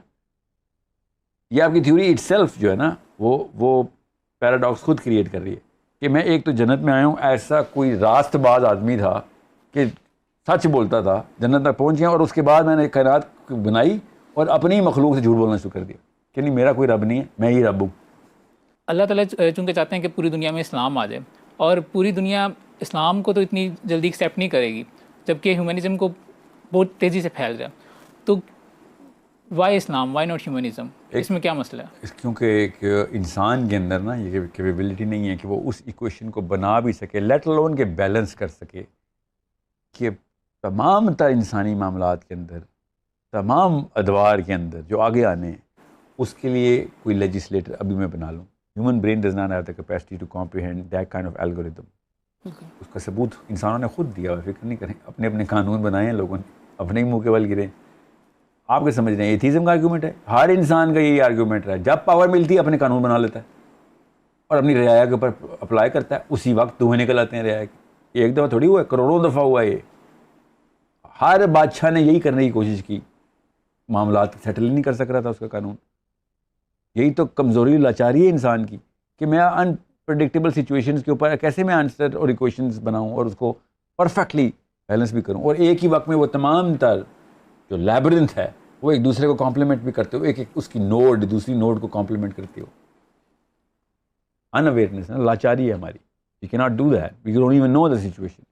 یہ آپ کی تھیوری اٹ سیلف جو ہے نا وہ پیراڈاکس خود کریٹ کر رہی ہے کہ میں ایک تو جنت میں آیا ہوں, ایسا کوئی راست باز آدمی تھا کہ سچ بولتا تھا, جنت تک پہنچ گیا, اور اس کے بعد میں نے کائنات بنائی اور اپنی مخلوق سے جھوٹ بولنا شروع کر دیا کہ نہیں میرا کوئی رب نہیں ہے, میں ہی رب ہوں. اللہ تعالیٰ چونکہ چاہتے ہیں کہ پوری دنیا میں اسلام آ جائے, اور پوری دنیا اسلام کو تو اتنی جلدی ایکسیپٹ نہیں کرے گی جبکہ ہیومنزم کو بہت تیزی سے پھیل جائے. تو why Islam, why not humanism, اس میں کیا مسئلہ ہے؟ کیونکہ ایک انسان کے اندر نا یہ کیپیبلٹی نہیں ہے کہ وہ اس ایکویشن کو بنا بھی سکے, لیٹ الون کے بیلنس کر سکے کہ تمام تر انسانی معاملات کے اندر, تمام ادوار کے اندر جو آگے آنے ہیں, اس کے لیے کوئی لیجسلیٹر ابھی میں بنا لوں. Human brain does not have the capacity to comprehend that kind of algorithm. اس کا ثبوت انسانوں نے خود دیا, فکر نہیں کریں, اپنے اپنے قانون بنائے ہیں لوگوں نے, اپنے ہی منہ کے بل گرے. آپ کے سمجھ رہے ہیں ایتھیزم کا آرگیومنٹ ہے, ہر انسان کا یہی آرگیومنٹ ہے, جب پاور ملتی ہے اپنے قانون بنا لیتا ہے اور اپنی رعایا کے اوپر اپلائی کرتا ہے, اسی وقت دھوئے نکل آتے ہیں رعایا کی. ایک دفعہ تھوڑی ہوا ہے, کروڑوں دفعہ ہوا ہے. یہ ہر بادشاہ نے یہی کرنے کی کوشش کی, معاملات سیٹل نہیں کر سک رہا تھا اس کا قانون. یہی تو کمزوری لاچاری ہے انسان کی کہ میں انپریڈکٹیبل سچویشنز کے اوپر کیسے میں آنسر اور ایکویشنز بناؤں اور اس کو پرفیکٹلی بیلنس بھی کروں, اور ایک ہی وقت میں وہ تمام تر جو لیبرنتھ ہے وہ ایک دوسرے کو کمپلیمنٹ بھی کرتے ہو, ایک اس کی نوڈ دوسری نوڈ کو کمپلیمنٹ کرتی ہو. ان اویئرنیس لاچاری ہے ہماری. We can not do that, we don't even know the situation.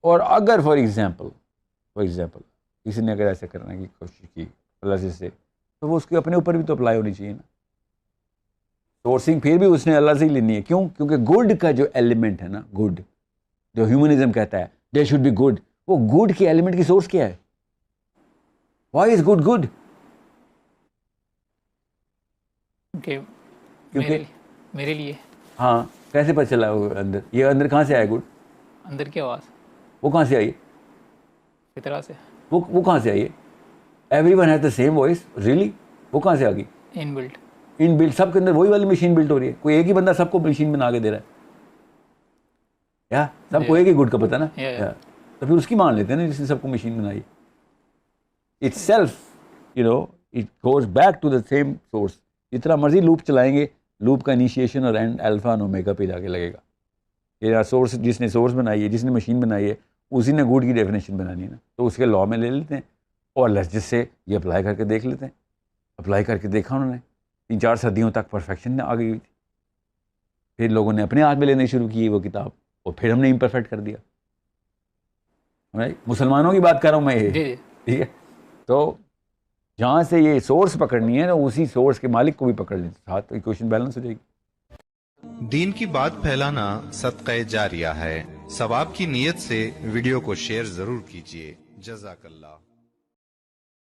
اور اگر فار ایگزامپل کسی نے اگر ایسا کرنے کی کوشش کی اللہ سے تو وہ اس کے اپنے اوپر بھی تو اپلائی ہونی چاہیے نا. سورسنگ پھر بھی اس نے اللہ سے ہی لینی ہے. کیوں؟ کیونکہ گڈ کا جو ایلیمنٹ ہے نا، گڈ جو ہیومنزم کہتا ہے دے شوڈ بی گڈ، وہ گڈ کے ایلیمنٹ کی سورس کیا ہے؟ Why is good good? کیونکہ میرے لیے. ہاں، کیسے پتہ چلا وہ اندر؟ یہ اندر کہاں سے آیا گڈ؟ اندر کی آواز. وہ کہاں سے آئی ہے؟ فطرہ سے. وہ کہاں سے آئی ہے؟ Everyone has the same voice. Really? وہ کہاں سے آ گئی؟ ان بلٹ. ان بلٹ، سب کے اندر وہی والی مشین بلٹ ہو رہی ہے. کوئی ایک ہی بندہ سب کو مشین بنا کے دے رہا ہے یا سب کو ایک ہی گڈ کا پتہ نا. تو پھر اس کی مان لیتے ہیں نا جس نے سب کو مشین بنائی. Itself it goes back to the same source. جتنا مرضی لوپ چلائیں گے، لوپ کا انیشیشن اور اینڈ الفا اور اومیگا پہ جا کے لگے گا. یہ سورس جس نے سورس بنائی ہے، جس نے مشین بنائی ہے، اسی نے گڈ کی ڈیفینیشن بنانی ہے نا. تو اس کے لاء میں لے لیتے ہیں اور جس سے یہ اپلائی کر کے دیکھ لیتے ہیں. اپلائی کر کے دیکھا انہوں نے، 3-4 صدیوں تک پرفیکشن آ گئی ہوئی تھی. پھر لوگوں نے اپنے ہاتھ میں لینے شروع کی وہ کتاب، اور پھر ہم نے امپرفیکٹ کر دیا. مسلمانوں کی بات کر رہا ہوں میں یہ، ٹھیک ہے. تو جہاں سے یہ سورس پکڑنی ہے نا، اسی سورس کے مالک کو بھی پکڑ لیں، ساتھ ایکویشن بیلنس ہو جائے گی. دین کی بات پھیلانا صدقہ جاریہ ہے. ثواب کی نیت سے ویڈیو کو شیئر ضرور کیجیے. جزاک اللہ.